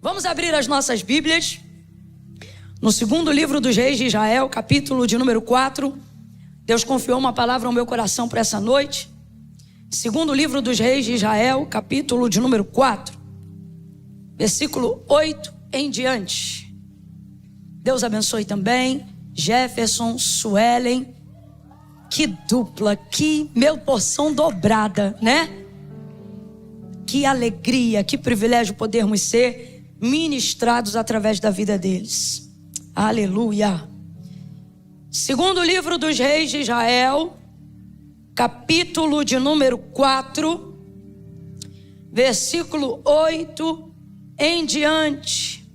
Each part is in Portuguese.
Vamos abrir as nossas Bíblias no segundo livro dos Reis de Israel, capítulo de número 4. Deus confiou uma palavra ao meu coração para essa noite. Segundo livro dos Reis de Israel, capítulo de número 4, versículo 8 em diante. Deus abençoe também Jefferson, Suelen. Que dupla, que meu porção dobrada, né? Que alegria, que privilégio podermos ser ministrados através da vida deles. Aleluia. Segundo livro dos Reis de Israel, capítulo de número 4, versículo 8 em diante.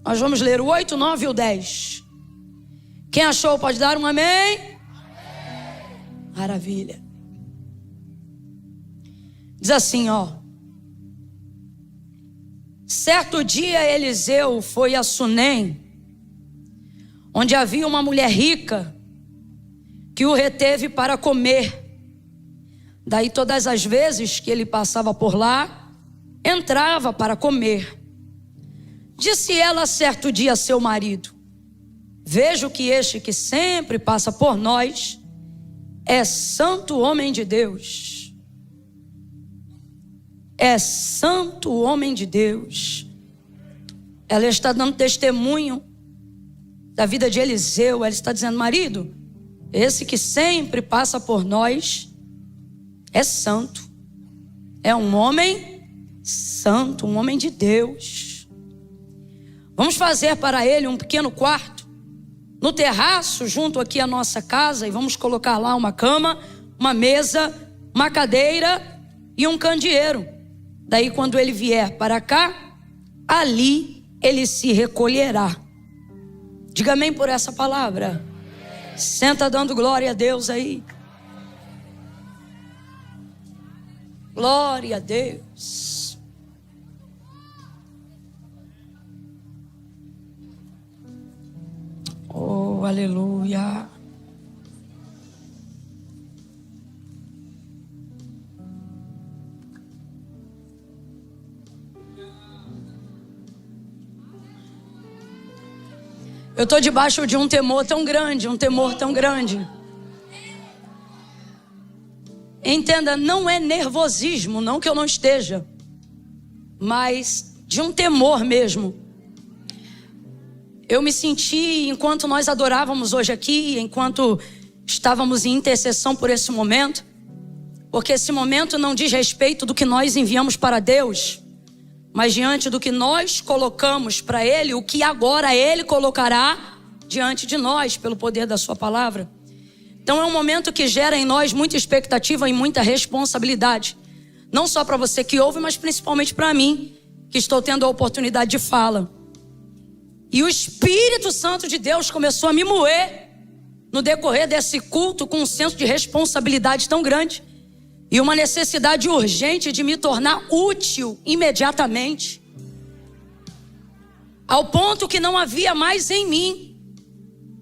Nós vamos ler o 8, 9 e o 10. Quem achou pode dar um amém? Amém. Maravilha. Diz assim, ó. Certo dia Eliseu foi a Sunem, onde havia uma mulher rica que o reteve para comer. Daí todas as vezes que ele passava por lá, entrava para comer. Disse ela certo dia a seu marido: vejo que este que sempre passa por nós é santo homem de Deus. É santo homem de Deus. Ela está dando testemunho da vida de Eliseu. Ela está dizendo: marido, esse que sempre passa por nós é santo. É um homem santo, um homem de Deus. Vamos fazer para ele um pequeno quarto no terraço, junto aqui à nossa casa, e vamos colocar lá uma cama, uma mesa, uma cadeira e um candeeiro. Daí quando ele vier para cá, ali ele se recolherá. Diga amém por essa palavra. Senta dando glória a Deus aí. Glória a Deus. Oh, aleluia. Eu estou debaixo de um temor tão grande, um temor tão grande. Entenda, não é nervosismo, não que eu não esteja, mas de um temor mesmo. Eu me senti, enquanto nós adorávamos hoje aqui, enquanto estávamos em intercessão por esse momento, porque esse momento não diz respeito do que nós enviamos para Deus, mas diante do que nós colocamos para Ele, o que agora Ele colocará diante de nós, pelo poder da sua palavra. Então é um momento que gera em nós muita expectativa e muita responsabilidade. Não só para você que ouve, mas principalmente para mim, que estou tendo a oportunidade de fala. E o Espírito Santo de Deus começou a me moer no decorrer desse culto, com um senso de responsabilidade tão grande e uma necessidade urgente de me tornar útil imediatamente, ao ponto que não havia mais em mim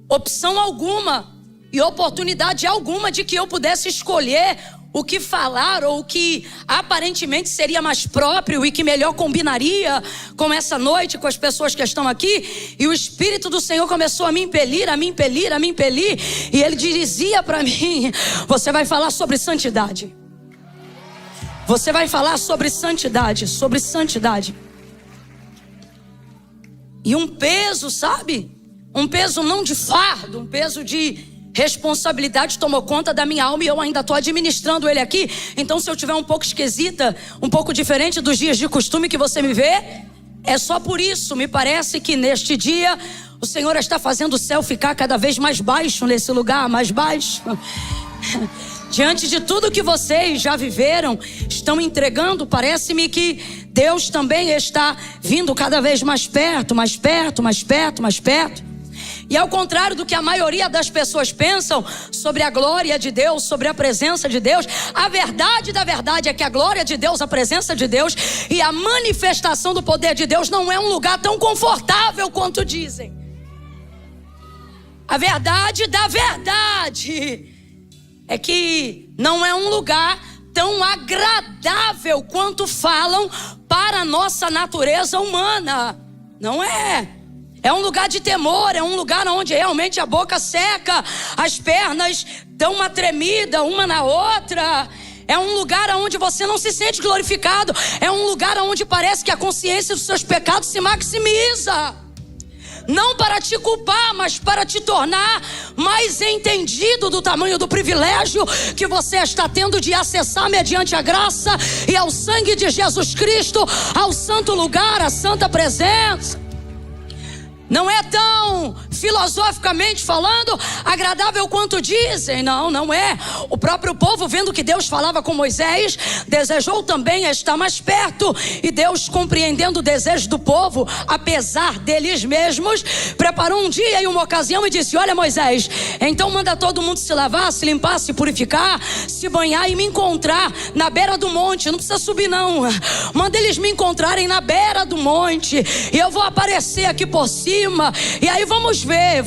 opção alguma e oportunidade alguma de que eu pudesse escolher o que falar ou o que aparentemente seria mais próprio e que melhor combinaria com essa noite, com as pessoas que estão aqui. E o Espírito do Senhor começou a me impelir, a me impelir, a me impelir, e Ele dizia para mim: você vai falar sobre santidade. Você vai falar sobre santidade, sobre santidade. E um peso, sabe? Um peso não de fardo, um peso de responsabilidade tomou conta da minha alma, e eu ainda estou administrando ele aqui. Então se eu estiver um pouco esquisita, um pouco diferente dos dias de costume que você me vê, é só por isso. Me parece que neste dia o Senhor está fazendo o céu ficar cada vez mais baixo nesse lugar, mais baixo. Diante de tudo que vocês já viveram, estão entregando, parece-me que Deus também está vindo cada vez mais perto, mais perto, mais perto, mais perto. E ao contrário do que a maioria das pessoas pensam sobre a glória de Deus, sobre a presença de Deus, a verdade da verdade é que a glória de Deus, a presença de Deus e a manifestação do poder de Deus não é um lugar tão confortável quanto dizem. A verdade da verdade é que não é um lugar tão agradável quanto falam para a nossa natureza humana. Não é. É um lugar de temor, é um lugar onde realmente a boca seca, as pernas dão uma tremida uma na outra. É um lugar onde você não se sente glorificado. É um lugar onde parece que a consciência dos seus pecados se maximiza. Não para te culpar, mas para te tornar mais entendido do tamanho do privilégio que você está tendo de acessar mediante a graça e ao sangue de Jesus Cristo, ao santo lugar, à santa presença. Não é tão filosoficamente falando agradável quanto dizem. Não, não é. O próprio povo, vendo que Deus falava com Moisés, desejou também estar mais perto. E Deus, compreendendo o desejo do povo, apesar deles mesmos, preparou um dia e uma ocasião e disse: olha, Moisés, então manda todo mundo se lavar, se limpar, se purificar, se banhar e me encontrar na beira do monte. Não precisa subir não. Manda eles me encontrarem na beira do monte e eu vou aparecer aqui por cima. E aí vamos ver,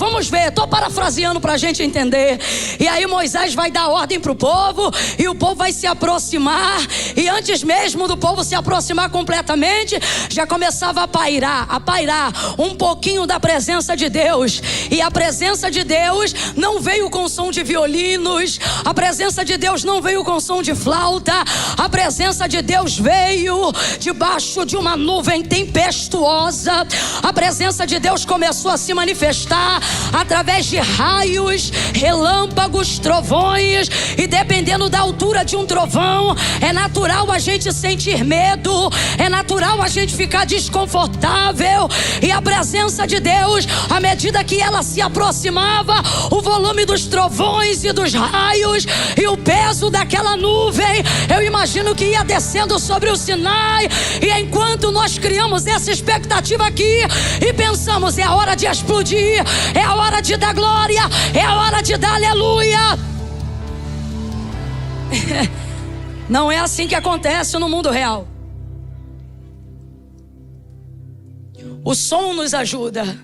estou parafraseando para a gente entender. E aí Moisés vai dar ordem para o povo, e o povo vai se aproximar, e antes mesmo do povo se aproximar completamente, já começava a pairar um pouquinho da presença de Deus. E a presença de Deus não veio com som de violinos, a presença de Deus não veio com som de flauta, a presença de Deus veio debaixo de uma nuvem tempestuosa. A presença de Deus começou a se manifestar através de raios, relâmpagos, trovões. E dependendo da altura de um trovão, é natural a gente sentir medo, é natural a gente ficar desconfortável. E a presença de Deus, à medida que ela se aproximava, o volume dos trovões e dos raios e o peso daquela nuvem, eu imagino que ia descendo sobre o Sinai. E enquanto nós criamos essa expectativa aqui e pensamos: é a hora de explodir, é a hora de dar glória, é a hora de dar aleluia. Não é assim que acontece no mundo real. O som nos ajuda,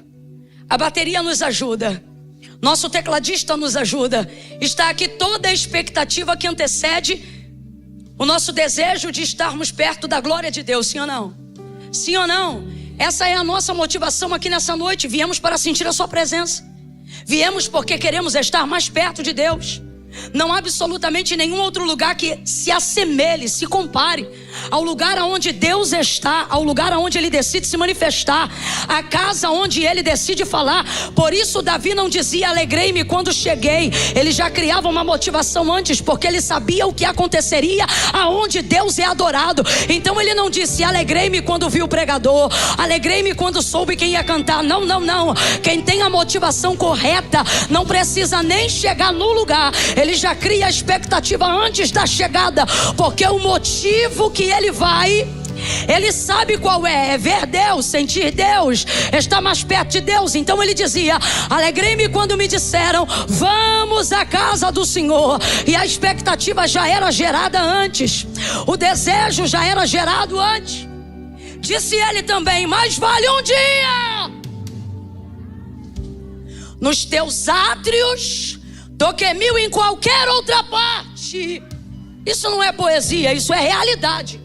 a bateria nos ajuda, nosso tecladista nos ajuda. Está aqui toda a expectativa que antecede o nosso desejo de estarmos perto da glória de Deus. Sim ou não? Sim ou não? Essa é a nossa motivação aqui nessa noite. Viemos para sentir a sua presença. Viemos porque queremos estar mais perto de Deus. Não há absolutamente nenhum outro lugar que se assemelhe, se compare ao lugar onde Deus está, ao lugar onde Ele decide se manifestar, a casa onde Ele decide falar. Por isso Davi não dizia: alegrei-me quando cheguei. Ele já criava uma motivação antes, porque ele sabia o que aconteceria aonde Deus é adorado. Então ele não disse: alegrei-me quando vi o pregador, alegrei-me quando soube quem ia cantar. Não, não, não. Quem tem a motivação correta não precisa nem chegar no lugar. Ele já cria a expectativa antes da chegada, porque o motivo que ele vai, ele sabe qual é ver Deus, sentir Deus, estar mais perto de Deus. Então ele dizia: alegrei-me quando me disseram: vamos à casa do Senhor. E a expectativa já era gerada antes, o desejo já era gerado antes. Disse ele também: mais vale um dia nos teus átrios do que 1000 em qualquer outra parte. Isso não é poesia, isso é realidade.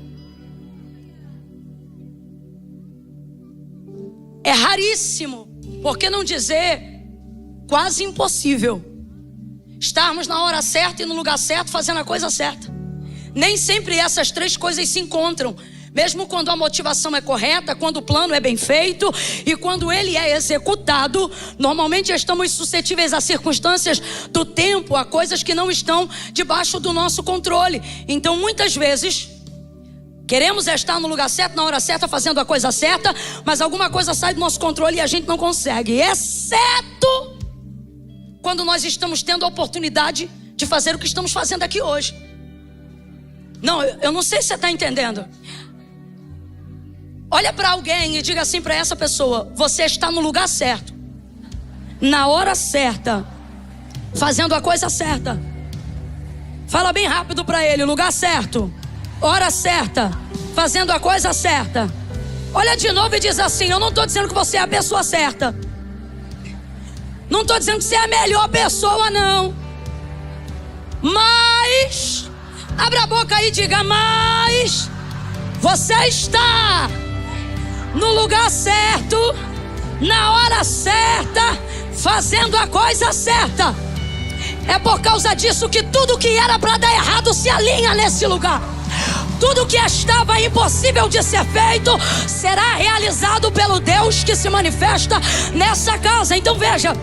É raríssimo, por que não dizer quase impossível, estarmos na hora certa e no lugar certo, fazendo a coisa certa. Nem sempre essas três coisas se encontram. Mesmo quando a motivação é correta, quando o plano é bem feito e quando ele é executado, normalmente estamos suscetíveis a circunstâncias do tempo, a coisas que não estão debaixo do nosso controle. Então muitas vezes queremos estar no lugar certo, na hora certa, fazendo a coisa certa, mas alguma coisa sai do nosso controle e a gente não consegue, exceto quando nós estamos tendo a oportunidade de fazer o que estamos fazendo aqui hoje. Não, eu não sei se você está entendendo. Olha para alguém e diga assim para essa pessoa: você está no lugar certo, na hora certa, fazendo a coisa certa. Fala bem rápido para ele: lugar certo, hora certa, fazendo a coisa certa. Olha de novo e diz assim: eu não estou dizendo que você é a pessoa certa, não estou dizendo que você é a melhor pessoa, não, mas Abra a boca aí e diga: mas você está no lugar certo, na hora certa, fazendo a coisa certa. É por causa disso que tudo que era para dar errado se alinha nesse lugar. Tudo que estava impossível de ser feito será realizado pelo Deus que se manifesta nessa casa. Então veja,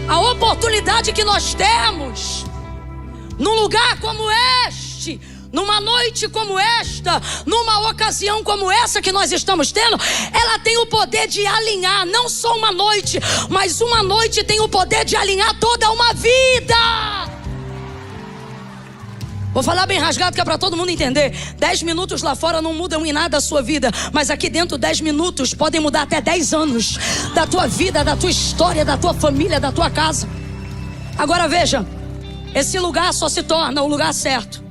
a oportunidade que nós temos num lugar como este, numa noite como esta, numa ocasião como essa que nós estamos tendo, ela tem o poder de alinhar não só uma noite, mas uma noite tem o poder de alinhar toda uma vida. Vou falar bem rasgado que é para todo mundo entender. 10 minutos lá fora não mudam em nada a sua vida, mas aqui dentro 10 minutos podem mudar até 10 anos da tua vida, da tua história, da tua família, da tua casa. Agora veja, esse lugar só se torna o lugar certo,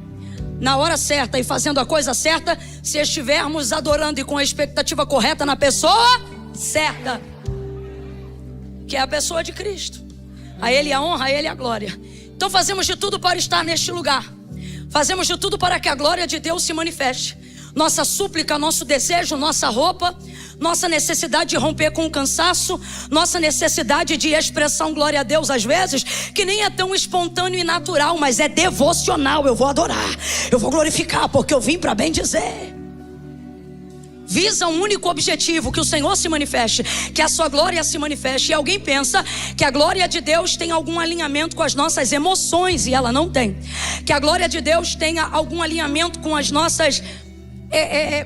na hora certa e fazendo a coisa certa, se estivermos adorando e com a expectativa correta na pessoa certa, que é a pessoa de Cristo. A Ele a honra, a Ele a glória. Então fazemos de tudo para estar neste lugar. Fazemos de tudo para que a glória de Deus se manifeste. Nossa súplica, nosso desejo, nossa roupa, nossa necessidade de romper com o cansaço, nossa necessidade de expressão glória a Deus às vezes, que nem é tão espontâneo e natural, mas é devocional. Eu vou adorar, eu vou glorificar, porque eu vim para bem dizer. Visa um único objetivo: que o Senhor se manifeste, que a sua glória se manifeste. E alguém pensa que a glória de Deus tem algum alinhamento com as nossas emoções, e ela não tem. Que a glória de Deus tenha algum alinhamento com as nossas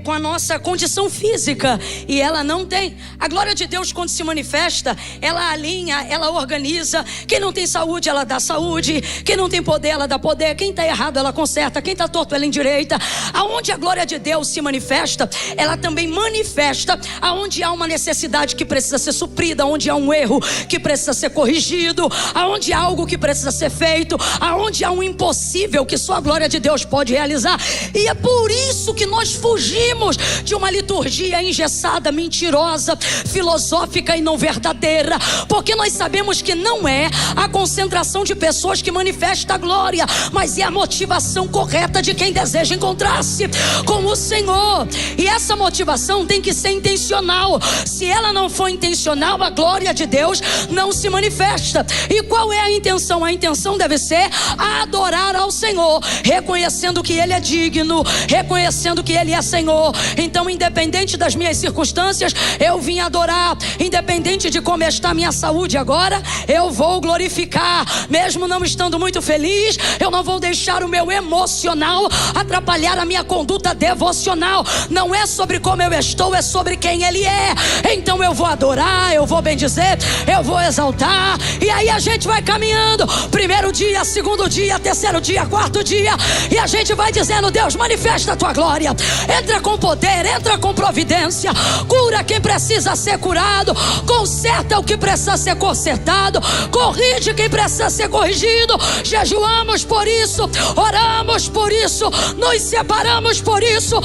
com a nossa condição física, e ela não tem. A glória de Deus, quando se manifesta, ela alinha, ela organiza. Quem não tem saúde, ela dá saúde. Quem não tem poder, ela dá poder. Quem está errado, ela conserta. Quem está torto, ela endireita. Aonde a glória de Deus se manifesta, ela também manifesta aonde há uma necessidade que precisa ser suprida, aonde há um erro que precisa ser corrigido, aonde há algo que precisa ser feito, aonde há um impossível que só a glória de Deus pode realizar. E é por isso que nós fugimos de uma liturgia engessada, mentirosa, filosófica e não verdadeira, porque nós sabemos que não é a concentração de pessoas que manifesta a glória, mas é a motivação correta de quem deseja encontrar-se com o Senhor. E essa motivação tem que ser intencional. Se ela não for intencional, a glória de Deus não se manifesta. E qual é a intenção? A intenção deve ser adorar ao Senhor, reconhecendo que Ele é digno, reconhecendo que Ele é Senhor. Então, independente das minhas circunstâncias, eu vim adorar. Independente de como está a minha saúde agora, eu vou glorificar. Mesmo não estando muito feliz, eu não vou deixar o meu emocional atrapalhar a minha conduta devocional. Não é sobre como eu estou, é sobre quem Ele é. Então eu vou adorar, eu vou bendizer, eu vou exaltar. E aí a gente vai caminhando. Primeiro dia, segundo dia, terceiro dia, quarto dia, e a gente vai dizendo: Deus, manifesta a tua glória. Entra com poder, entra com providência. Cura quem precisa ser curado, conserta o que precisa ser consertado, corrige quem precisa ser corrigido. Jejuamos por isso, oramos por isso, nos separamos por isso,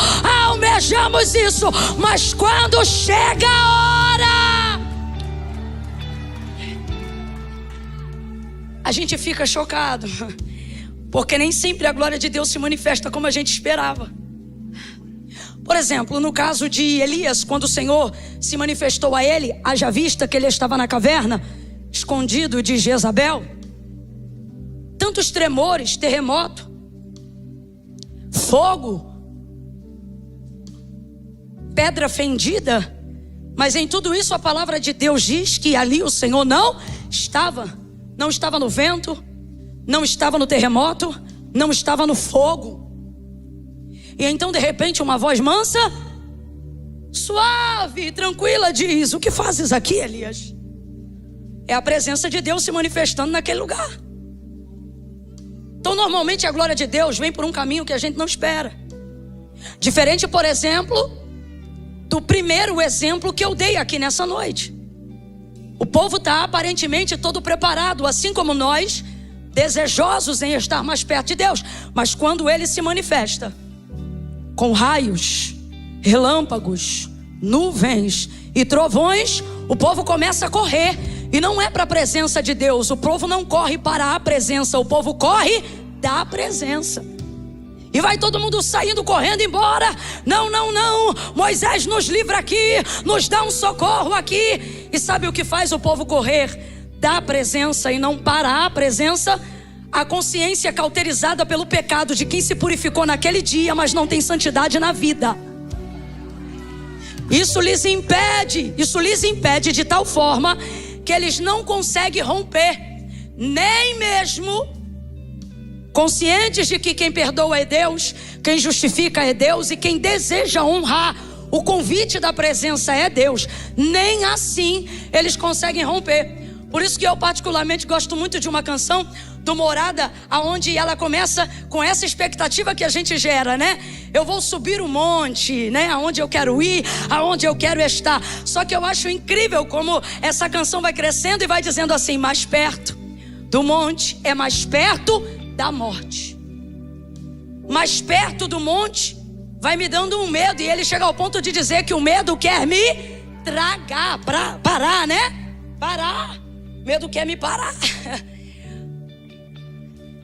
almejamos isso. Mas quando chega a hora, a gente fica chocado, porque nem sempre a glória de Deus se manifesta como a gente esperava. Por exemplo, no caso de Elias, quando o Senhor se manifestou a ele, haja vista que ele estava na caverna, escondido de Jezabel, tantos tremores, terremoto, fogo, pedra fendida, mas em tudo isso a palavra de Deus diz que ali o Senhor não estava no vento, não estava no terremoto, não estava no fogo. E então de repente uma voz mansa, suave, tranquila diz: o que fazes aqui, Elias? É a presença de Deus se manifestando naquele lugar. Então normalmente a glória de Deus vem por um caminho que a gente não espera. Diferente, por exemplo, do primeiro exemplo que eu dei aqui nessa noite. O povo está aparentemente todo preparado, assim como nós, desejosos em estar mais perto de Deus. Mas quando Ele se manifesta com raios, relâmpagos, nuvens e trovões, o povo começa a correr. E não é para a presença de Deus. O povo não corre para a presença, o povo corre da presença. E vai todo mundo saindo, correndo embora. Não, não, não. Moisés nos livra aqui, nos dá um socorro aqui. E sabe o que faz o povo correr da presença e não para a presença? A consciência cauterizada pelo pecado de quem se purificou naquele dia, mas não tem santidade na vida. Isso lhes impede de tal forma que eles não conseguem romper, nem mesmo conscientes de que quem perdoa é Deus, quem justifica é Deus e quem deseja honrar o convite da presença é Deus. Nem assim eles conseguem romper. Por isso que eu particularmente gosto muito de uma canção do Morada, aonde ela começa com essa expectativa que a gente gera, né? Eu vou subir o monte, né? Aonde eu quero ir, aonde eu quero estar. Só que eu acho incrível como essa canção vai crescendo e vai dizendo assim: mais perto do monte é mais perto da morte. Mais perto do monte vai me dando um medo. E ele chega ao ponto de dizer que o medo quer me tragar, parar, né? Parar. Medo quer me parar.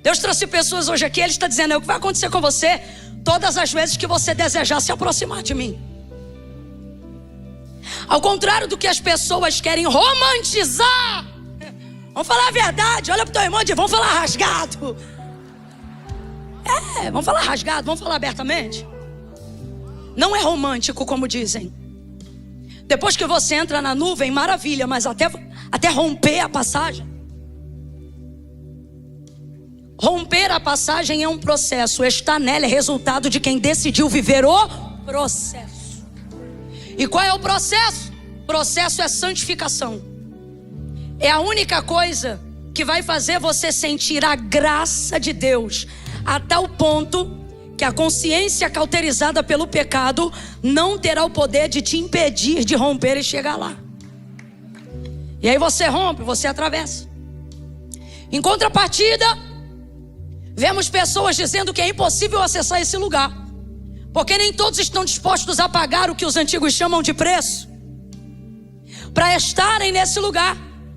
Deus trouxe pessoas hoje aqui. Ele está dizendo: é o que vai acontecer com você todas as vezes que você desejar se aproximar de mim. Ao contrário do que as pessoas querem romantizar. Vamos falar a verdade. Olha pro teu irmão e diz: vamos falar rasgado. Vamos falar rasgado, vamos falar abertamente. Não é romântico como dizem. Depois que você entra na nuvem, maravilha, mas até romper a passagem. Romper a passagem é um processo. Estar nela é resultado de quem decidiu viver o processo. E qual é o processo? O processo é santificação. É a única coisa que vai fazer você sentir a graça de Deus a tal ponto que a consciência cauterizada pelo pecado não terá o poder de te impedir de romper e chegar lá. E aí você rompe, você atravessa. Em contrapartida, vemos pessoas dizendo que é impossível acessar esse lugar, porque nem todos estão dispostos a pagar o que os antigos chamam de preço para estarem nesse lugar,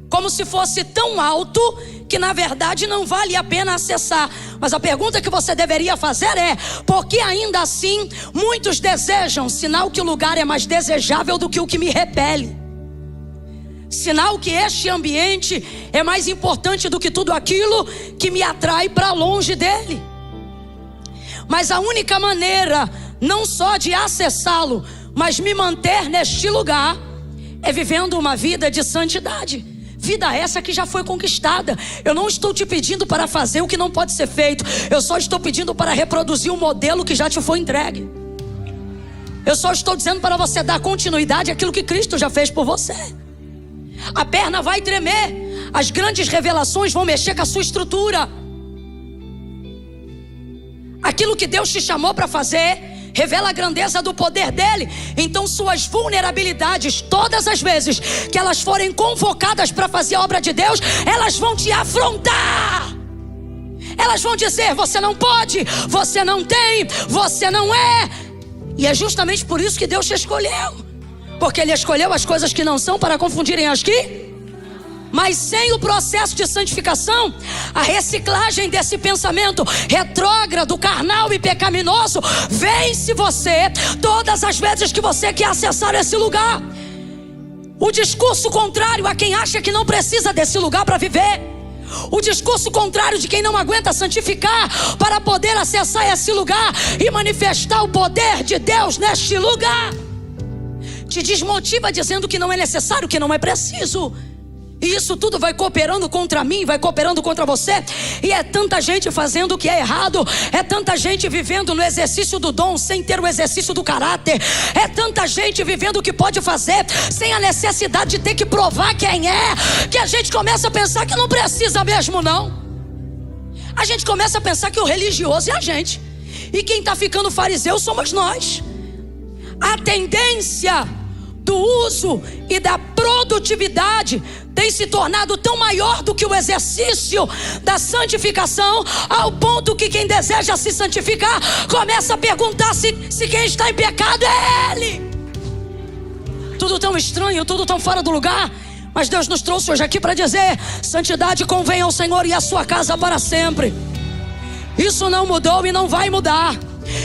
como se fosse tão alto que na verdade não vale a pena acessar. Mas a pergunta que você deveria fazer é: por que ainda assim muitos desejam? Sinal que o lugar é mais desejável do que o que me repele. Sinal que este ambiente é mais importante do que tudo aquilo que me atrai para longe dele. Mas a única maneira, não só de acessá-lo, mas me manter neste lugar, é vivendo uma vida de santidade. Vida essa que já foi conquistada. Eu não estou te pedindo para fazer o que não pode ser feito. Eu só estou pedindo para reproduzir um modelo que já te foi entregue. Eu só estou dizendo para você dar continuidade àquilo que Cristo já fez por você. A perna vai tremer. As grandes revelações vão mexer com a sua estrutura. Aquilo que Deus te chamou para fazer revela a grandeza do poder dele. Então suas vulnerabilidades, todas as vezes que elas forem convocadas para fazer a obra de Deus, elas vão te afrontar. Elas vão dizer: você não pode, você não tem, você não é. E é justamente por isso que Deus te escolheu, porque Ele escolheu as coisas que não são para confundirem as que... Mas sem o processo de santificação, a reciclagem desse pensamento retrógrado, carnal e pecaminoso vence você todas as vezes que você quer acessar esse lugar. O discurso contrário a quem acha que não precisa desse lugar para viver. O discurso contrário de quem não aguenta santificar para poder acessar esse lugar e manifestar o poder de Deus neste lugar, te desmotiva dizendo que não é necessário, que não é preciso. E isso tudo vai cooperando contra mim, vai cooperando contra você. E é tanta gente fazendo o que é errado. É tanta gente vivendo no exercício do dom sem ter o exercício do caráter. É tanta gente vivendo o que pode fazer sem a necessidade de ter que provar quem é, que a gente começa a pensar que não precisa mesmo não. A gente começa a pensar que o religioso é a gente, e quem está ficando fariseu somos nós. A tendência do uso e da produtividade tem se tornado tão maior do que o exercício da santificação, ao ponto que quem deseja se santificar começa a perguntar se quem está em pecado é ele. Tudo tão estranho, tudo tão fora do lugar. Mas Deus nos trouxe hoje aqui para dizer: santidade convém ao Senhor e à sua casa para sempre. Isso não mudou e não vai mudar.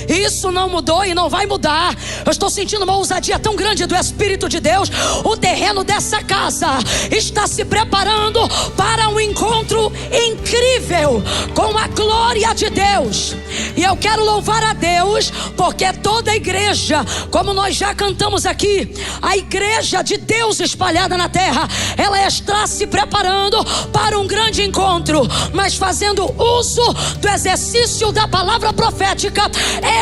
Isso não mudou e não vai mudar. Eu estou sentindo uma ousadia tão grande do Espírito de Deus. O terreno dessa casa está se preparando para um encontro incrível com a glória de Deus. E eu quero louvar a Deus, porque toda a igreja, como nós já cantamos aqui, a igreja de Deus espalhada na terra, ela está se preparando para um grande encontro, mas fazendo uso do exercício da palavra profética.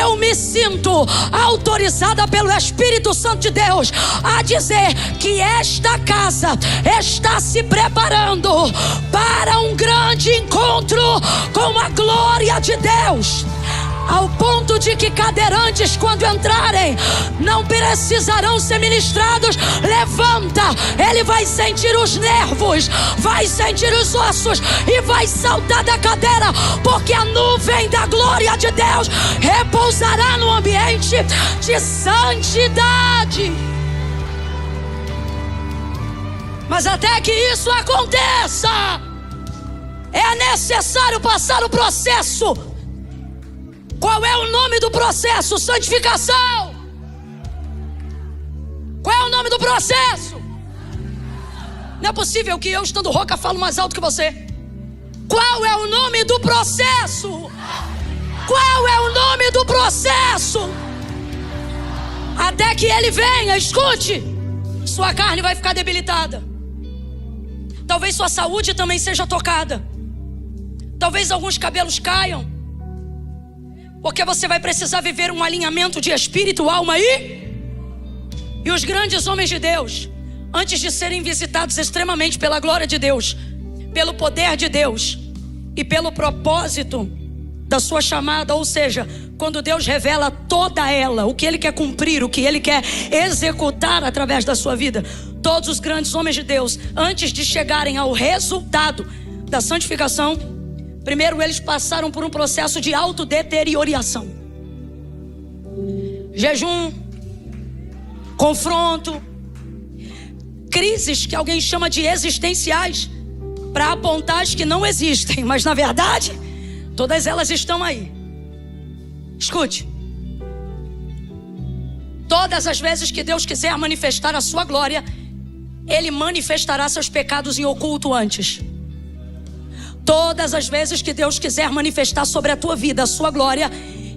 Eu me sinto autorizada pelo Espírito Santo de Deus a dizer que esta casa está se preparando para um grande encontro com a glória de Deus, ao ponto de que cadeirantes, quando entrarem, não precisarão ser ministrados. Levanta, ele vai sentir os nervos, vai sentir os ossos e vai saltar da cadeira, porque a nuvem da glória de Deus repousará no ambiente de santidade. Mas até que isso aconteça, é necessário passar o processo. Qual é o nome do processo? Santificação. Qual é o nome do processo? Não é possível que eu, estando rouca, falo mais alto que você. Qual é o nome do processo? Qual é o nome do processo? Até que ele venha, escute, sua carne vai ficar debilitada. Talvez sua saúde também seja tocada. Talvez alguns cabelos caiam, porque você vai precisar viver um alinhamento de espírito, alma e os grandes homens de Deus, antes de serem visitados extremamente pela glória de Deus, pelo poder de Deus e pelo propósito da sua chamada, ou seja, quando Deus revela toda ela, o que Ele quer cumprir, o que Ele quer executar através da sua vida. Todos os grandes homens de Deus, antes de chegarem ao resultado da santificação, primeiro eles passaram por um processo de autodeterioração. Jejum, confronto, crises que alguém chama de existenciais, para apontar as que não existem, mas na verdade todas elas estão aí. Escute, todas as vezes que Deus quiser manifestar a sua glória, Ele manifestará seus pecados em oculto antes. Todas as vezes que Deus quiser manifestar sobre a tua vida a sua glória,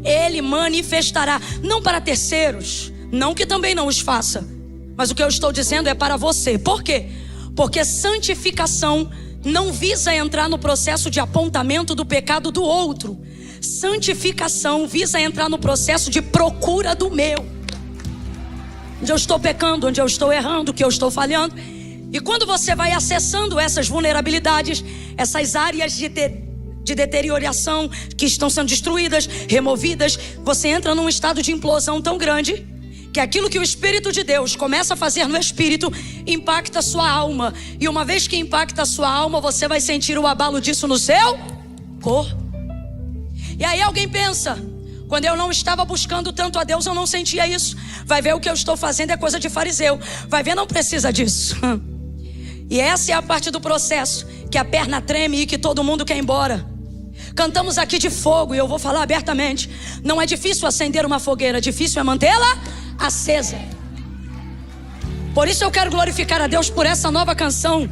Ele manifestará, não para terceiros, não que também não os faça, mas o que eu estou dizendo é para você. Por quê? Porque santificação não visa entrar no processo de apontamento do pecado do outro. Santificação visa entrar no processo de procura do meu, onde eu estou pecando, onde eu estou errando, o que eu estou falhando. E quando você vai acessando essas vulnerabilidades, essas áreas de deterioração que estão sendo destruídas, removidas, você entra num estado de implosão tão grande que aquilo que o Espírito de Deus começa a fazer no Espírito impacta a sua alma. E uma vez que impacta a sua alma, você vai sentir o abalo disso no seu corpo. E aí alguém pensa: quando eu não estava buscando tanto a Deus, eu não sentia isso. Vai ver, o que eu estou fazendo é coisa de fariseu. Vai ver, não precisa disso. E essa é a parte do processo, que a perna treme e que todo mundo quer ir embora. Cantamos aqui de fogo, e eu vou falar abertamente: não é difícil acender uma fogueira, difícil é mantê-la acesa. Por isso eu quero glorificar a Deus por essa nova canção.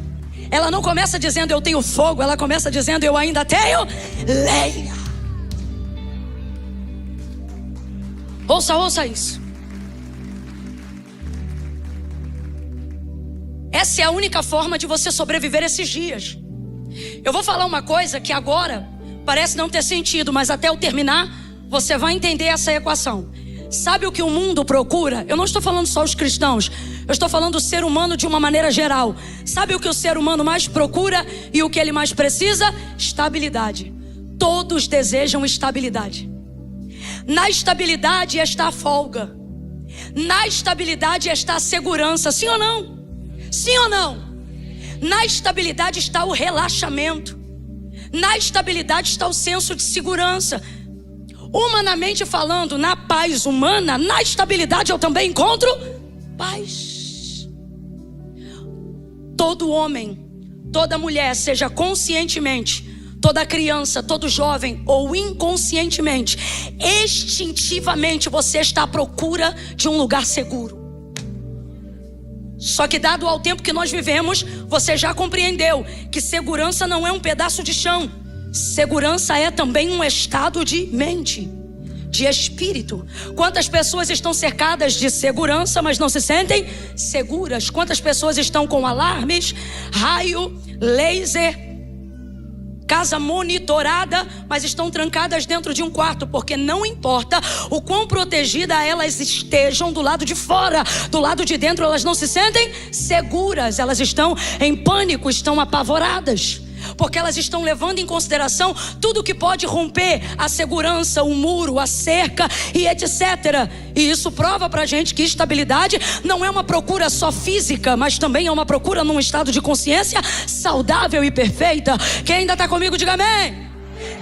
Ela não começa dizendo eu tenho fogo, ela começa dizendo eu ainda tenho lenha. Ouça isso. Essa é a única forma de você sobreviver esses dias. Eu vou falar uma coisa que agora parece não ter sentido, mas até eu terminar, você vai entender essa equação. Sabe o que o mundo procura? Eu não estou falando só os cristãos, eu estou falando do ser humano de uma maneira geral. Sabe o que o ser humano mais procura e o que ele mais precisa? Estabilidade. Todos desejam estabilidade. Na estabilidade está a folga. Na estabilidade está a segurança. Sim ou não? Sim ou não? Na estabilidade está o relaxamento. Na estabilidade está o senso de segurança. Humanamente falando, na paz humana, na estabilidade eu também encontro paz. Todo homem, toda mulher, seja conscientemente, toda criança, todo jovem, ou inconscientemente, instintivamente, você está à procura de um lugar seguro. Só que dado ao tempo que nós vivemos, você já compreendeu que segurança não é um pedaço de chão. Segurança é também um estado de mente, de espírito. Quantas pessoas estão cercadas de segurança, mas não se sentem seguras? Quantas pessoas estão com alarmes, raio, laser, casa monitorada, mas estão trancadas dentro de um quarto, porque não importa o quão protegidas elas estejam do lado de fora, do lado de dentro elas não se sentem seguras. Elas estão em pânico, estão apavoradas, porque elas estão levando em consideração tudo que pode romper a segurança, o muro, a cerca e etc. E isso prova pra gente que estabilidade não é uma procura só física, mas também é uma procura num estado de consciência saudável e perfeita. Quem ainda está comigo, diga amém.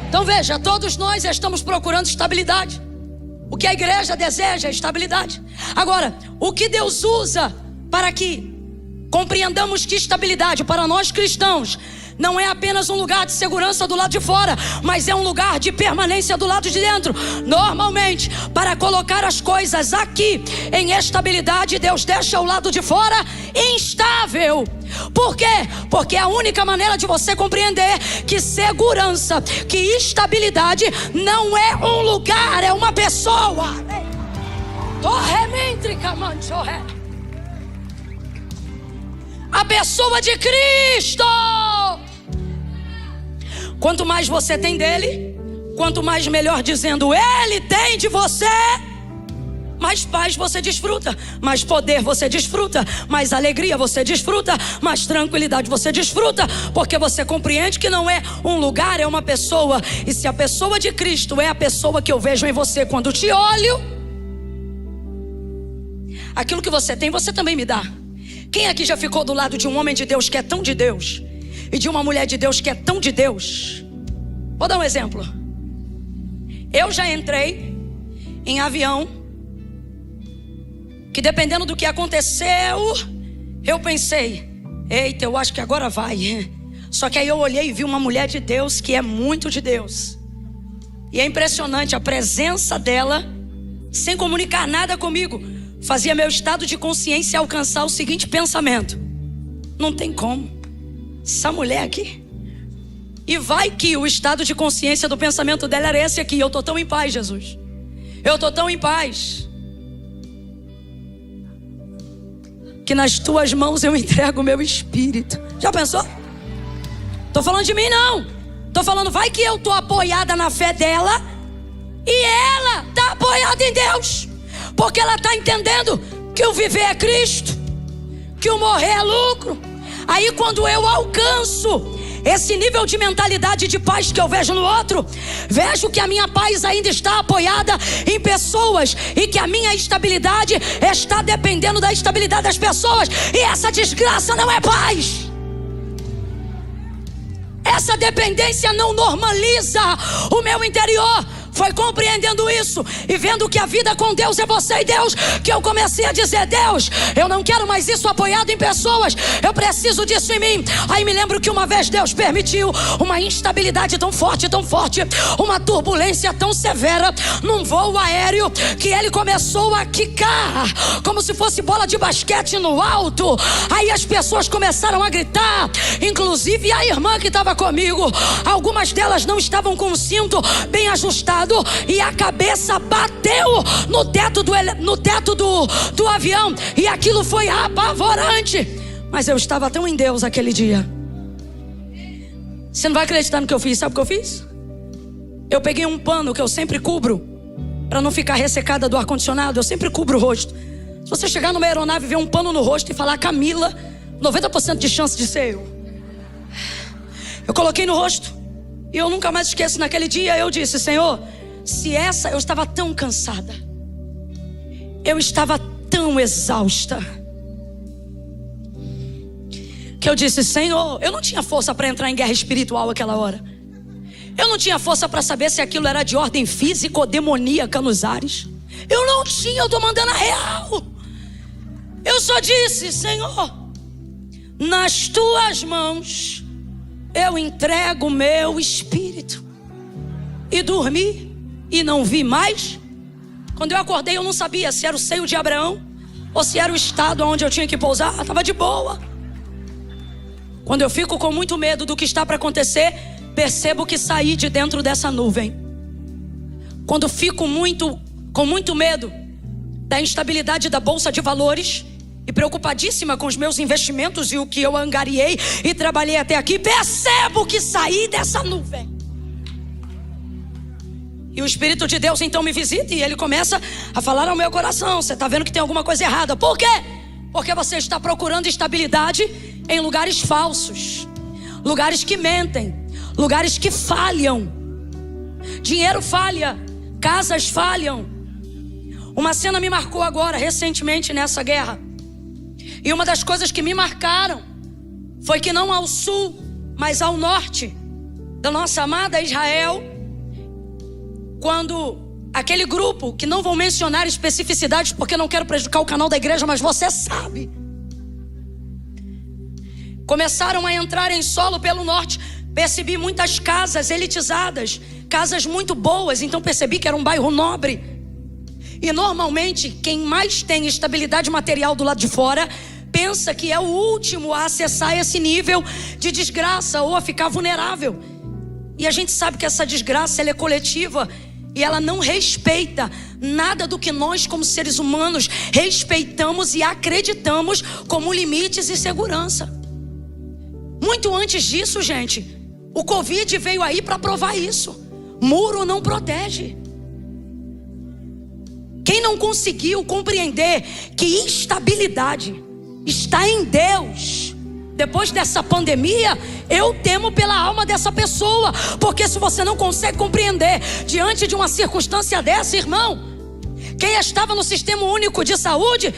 Então veja, todos nós estamos procurando estabilidade. O que a igreja deseja é estabilidade. Agora, o que Deus usa para que compreendamos que estabilidade para nós cristãos não é apenas um lugar de segurança do lado de fora, mas é um lugar de permanência do lado de dentro. Normalmente, para colocar as coisas aqui em estabilidade, Deus deixa o lado de fora instável. Por quê? Porque é a única maneira de você compreender que segurança, que estabilidade não é um lugar, é uma pessoa. A pessoa de Cristo. Quanto mais você tem dele, quanto mais, melhor dizendo, ele tem de você, mais paz você desfruta, mais poder você desfruta, mais alegria você desfruta, mais tranquilidade você desfruta, porque você compreende que não é um lugar, é uma pessoa. E se a pessoa de Cristo é a pessoa que eu vejo em você quando te olho, aquilo que você tem, você também me dá. Quem aqui já ficou do lado de um homem de Deus que é tão de Deus e de uma mulher de Deus que é tão de Deus? Vou dar um exemplo. Eu já entrei em avião que, dependendo do que aconteceu, eu pensei, eita, eu acho que agora vai. Só que aí eu olhei e vi uma mulher de Deus que é muito de Deus. E é impressionante a presença dela, sem comunicar nada comigo, fazia meu estado de consciência alcançar o seguinte pensamento: não tem como, essa mulher aqui. E vai que o estado de consciência do pensamento dela era esse aqui: eu tô tão em paz, Jesus, eu tô tão em paz, que nas tuas mãos eu entrego o meu espírito. Já pensou? Tô falando de mim não, tô falando, vai que eu tô apoiada na fé dela e ela tá apoiada em Deus, porque ela tá entendendo que o viver é Cristo, que o morrer é lucro. Aí quando eu alcanço esse nível de mentalidade de paz que eu vejo no outro, vejo que a minha paz ainda está apoiada em pessoas e que a minha estabilidade está dependendo da estabilidade das pessoas. E essa desgraça não é paz. Essa dependência não normaliza o meu interior. Foi compreendendo isso e vendo que a vida com Deus é você e Deus, que eu comecei a dizer: Deus, eu não quero mais isso apoiado em pessoas, eu preciso disso em mim. Aí me lembro que uma vez Deus permitiu uma instabilidade tão forte, uma turbulência tão severa num voo aéreo, que ele começou a quicar como se fosse bola de basquete no alto. Aí as pessoas começaram a gritar, inclusive a irmã que estava comigo. Algumas delas não estavam com o cinto bem ajustado e a cabeça bateu no teto do avião, e aquilo foi apavorante. Mas eu estava tão em Deus aquele dia. Você não vai acreditar no que eu fiz. Sabe o que eu fiz? Eu peguei um pano que eu sempre cubro para não ficar ressecada do ar-condicionado. Eu sempre cubro o rosto. Se você chegar numa aeronave e ver um pano no rosto e falar Camila, 90% de chance de ser eu. Eu coloquei no rosto. E eu nunca mais esqueço, naquele dia eu disse: Senhor, eu estava tão cansada, eu estava tão exausta, que eu disse: Senhor, eu não tinha força para entrar em guerra espiritual aquela hora. Eu não tinha força para saber se aquilo era de ordem física ou demoníaca nos ares. Eu não tinha, eu estou mandando a real. Eu só disse: Senhor, nas tuas mãos eu entrego o meu espírito. E dormi e não vi mais. Quando eu acordei, eu não sabia se era o seio de Abraão ou se era o estado onde eu tinha que pousar. Estava de boa. Quando eu fico com muito medo do que está para acontecer, percebo que saí de dentro dessa nuvem. Quando fico com muito medo da instabilidade da bolsa de valores e preocupadíssima com os meus investimentos e o que eu angariei e trabalhei até aqui, percebo que saí dessa nuvem. E o Espírito de Deus então me visita e ele começa a falar ao meu coração: você está vendo que tem alguma coisa errada. Por quê? Porque você está procurando estabilidade em lugares falsos, lugares que mentem, lugares que falham. Dinheiro falha, casas falham. Uma cena me marcou agora, recentemente, nessa guerra. E uma das coisas que me marcaram foi que não ao sul, mas ao norte da nossa amada Israel, quando aquele grupo, que não vou mencionar especificidades porque não quero prejudicar o canal da igreja, mas você sabe, começaram a entrar em solo pelo norte, percebi muitas casas elitizadas, casas muito boas, então percebi que era um bairro nobre. E normalmente quem mais tem estabilidade material do lado de fora pensa que é o último a acessar esse nível de desgraça ou a ficar vulnerável. E a gente sabe que essa desgraça ela é coletiva e ela não respeita nada do que nós como seres humanos respeitamos e acreditamos como limites e segurança. Muito antes disso, gente, o Covid veio aí para provar isso. Muro não protege. Quem não conseguiu compreender que instabilidade está em Deus, depois dessa pandemia, eu temo pela alma dessa pessoa. Porque se você não consegue compreender diante de uma circunstância dessa, irmão, quem estava no Sistema Único de Saúde,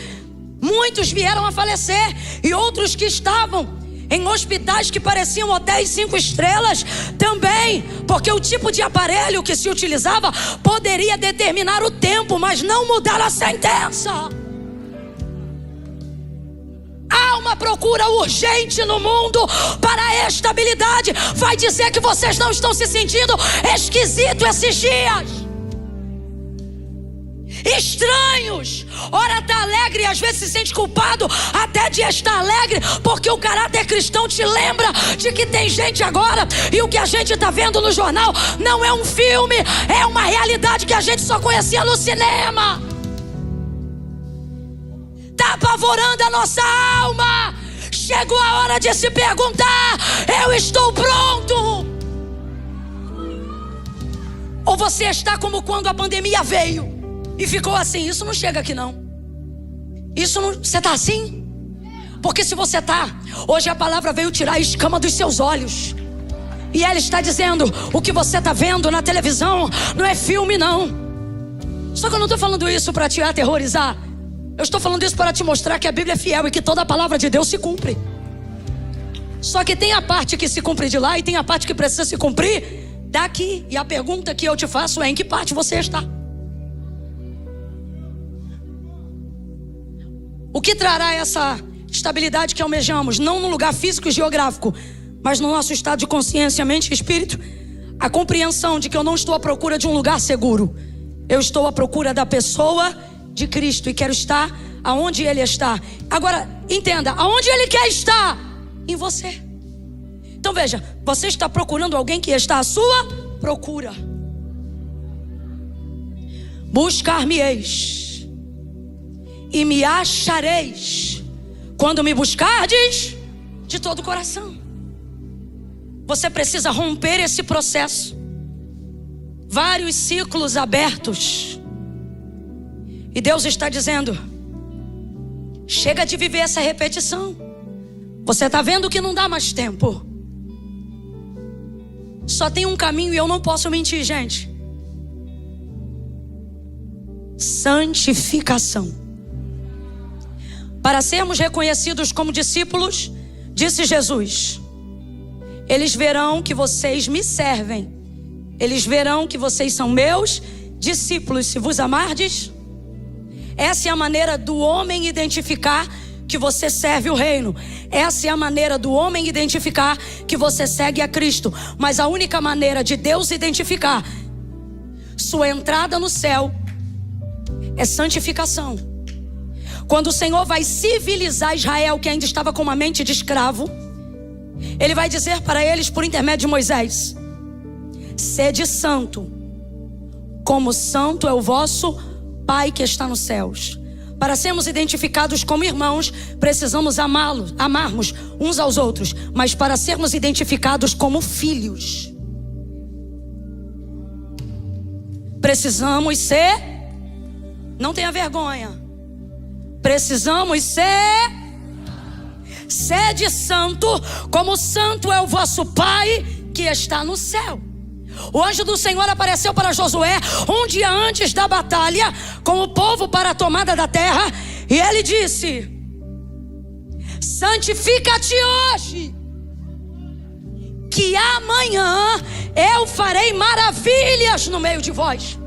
muitos vieram a falecer. E outros que estavam em hospitais que pareciam hotéis 5 estrelas também, porque o tipo de aparelho que se utilizava poderia determinar o tempo, mas não mudar a sentença. Há uma procura urgente no mundo para a estabilidade. Vai dizer que vocês não estão se sentindo esquisito esses dias? Estranhos. Ora está alegre e às vezes se sente culpado até de estar alegre, porque o caráter cristão te lembra de que tem gente agora, e o que a gente está vendo no jornal não é um filme, é uma realidade que a gente só conhecia no cinema. Está apavorando a nossa alma. Chegou a hora de se perguntar: eu estou pronto? Ou você está como quando a pandemia veio e ficou assim: isso não chega aqui não. Isso não... Você está assim? Porque se você está, hoje a palavra veio tirar a escama dos seus olhos. E ela está dizendo: o que você está vendo na televisão não é filme não. Só que eu não estou falando isso para te aterrorizar. Eu estou falando isso para te mostrar que a Bíblia é fiel e que toda a palavra de Deus se cumpre. Só que tem a parte que se cumpre de lá e tem a parte que precisa se cumprir daqui. E a pergunta que eu te faço é: em que parte você está? O que trará essa estabilidade que almejamos? Não no lugar físico e geográfico, mas no nosso estado de consciência, mente e espírito. A compreensão de que eu não estou à procura de um lugar seguro. Eu estou à procura da pessoa de Cristo e quero estar aonde Ele está. Agora, entenda, aonde Ele quer estar? Em você. Então veja, você está procurando alguém que está à sua procura. Buscar-me-eis e me achareis quando me buscardes de todo o coração. Você precisa romper esse processo. Vários ciclos abertos. E Deus está dizendo: chega de viver essa repetição. Você está vendo que não dá mais tempo. Só tem um caminho e eu não posso mentir, gente. Santificação. Para sermos reconhecidos como discípulos, disse Jesus: eles verão que vocês me servem. Eles verão que vocês são meus discípulos se vos amardes. Essa é a maneira do homem identificar que você serve o reino. Essa é a maneira do homem identificar que você segue a Cristo. Mas a única maneira de Deus identificar sua entrada no céu é santificação. Quando o Senhor vai civilizar Israel, que ainda estava com uma mente de escravo, Ele vai dizer para eles por intermédio de Moisés: sede santo, como santo é o vosso Pai que está nos céus. Para sermos identificados como irmãos, precisamos amarmos uns aos outros. Mas para sermos identificados como filhos, precisamos ser, não tenha vergonha, precisamos ser, sede santo, como santo é o vosso Pai que está no céu. O anjo do Senhor apareceu para Josué um dia antes da batalha com o povo para a tomada da terra, e ele disse: santifica-te hoje, que amanhã eu farei maravilhas no meio de vós.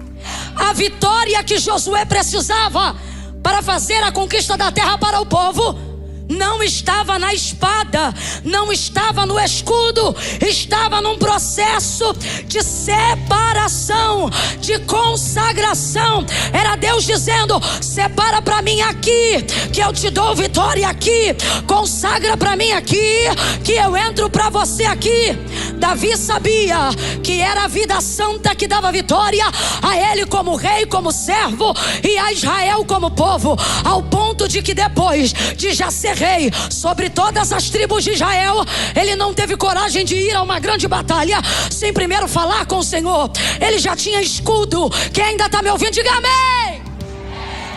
A vitória que Josué precisava para fazer a conquista da terra para o povo não estava na espada, não estava no escudo, estava num processo de separação, de consagração. Era Deus dizendo: separa para mim aqui, que eu te dou vitória aqui. Consagra para mim aqui, que eu entro para você aqui. Davi sabia que era a vida santa que dava vitória a ele como rei, como servo, e a Israel como povo, ao ponto de que depois de já ser rei sobre todas as tribos de Israel, ele não teve coragem de ir a uma grande batalha sem primeiro falar com o Senhor. Ele já tinha escudo. Quem ainda está me ouvindo, diga amém.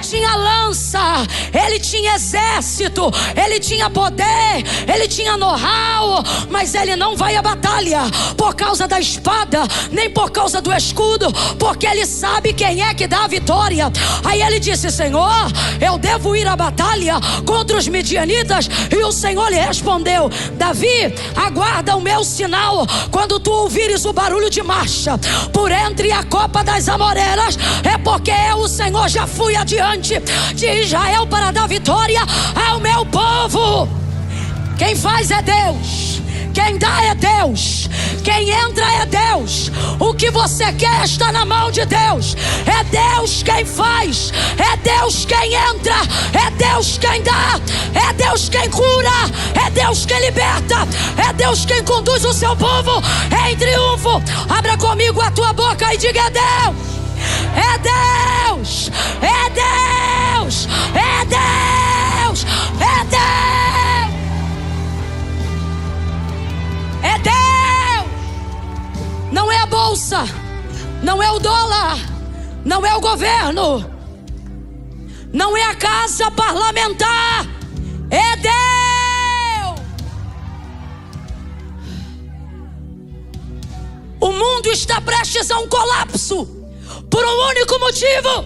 Tinha lança, ele tinha exército, ele tinha poder, ele tinha know-how, mas ele não vai à batalha por causa da espada, nem por causa do escudo, porque ele sabe quem é que dá a vitória. Aí ele disse: Senhor, eu devo ir à batalha contra os midianitas? E o Senhor lhe respondeu: Davi, aguarda o meu sinal. Quando tu ouvires o barulho de marcha por entre a copa das amoreiras, é porque eu, o Senhor, já fui adiante de Israel para dar vitória ao meu povo. Quem faz é Deus, quem dá é Deus, quem entra é Deus. O que você quer está na mão de Deus. É Deus quem faz, é Deus quem entra, é Deus quem dá, é Deus quem cura, é Deus quem liberta, é Deus quem conduz o seu povo em triunfo. Abra comigo a tua boca e diga: é Deus. É Deus, é Deus, é Deus, é Deus, é Deus. Não é a bolsa, não é o dólar, não é o governo, não é a casa parlamentar, é Deus. O mundo está prestes a um colapso por um único motivo: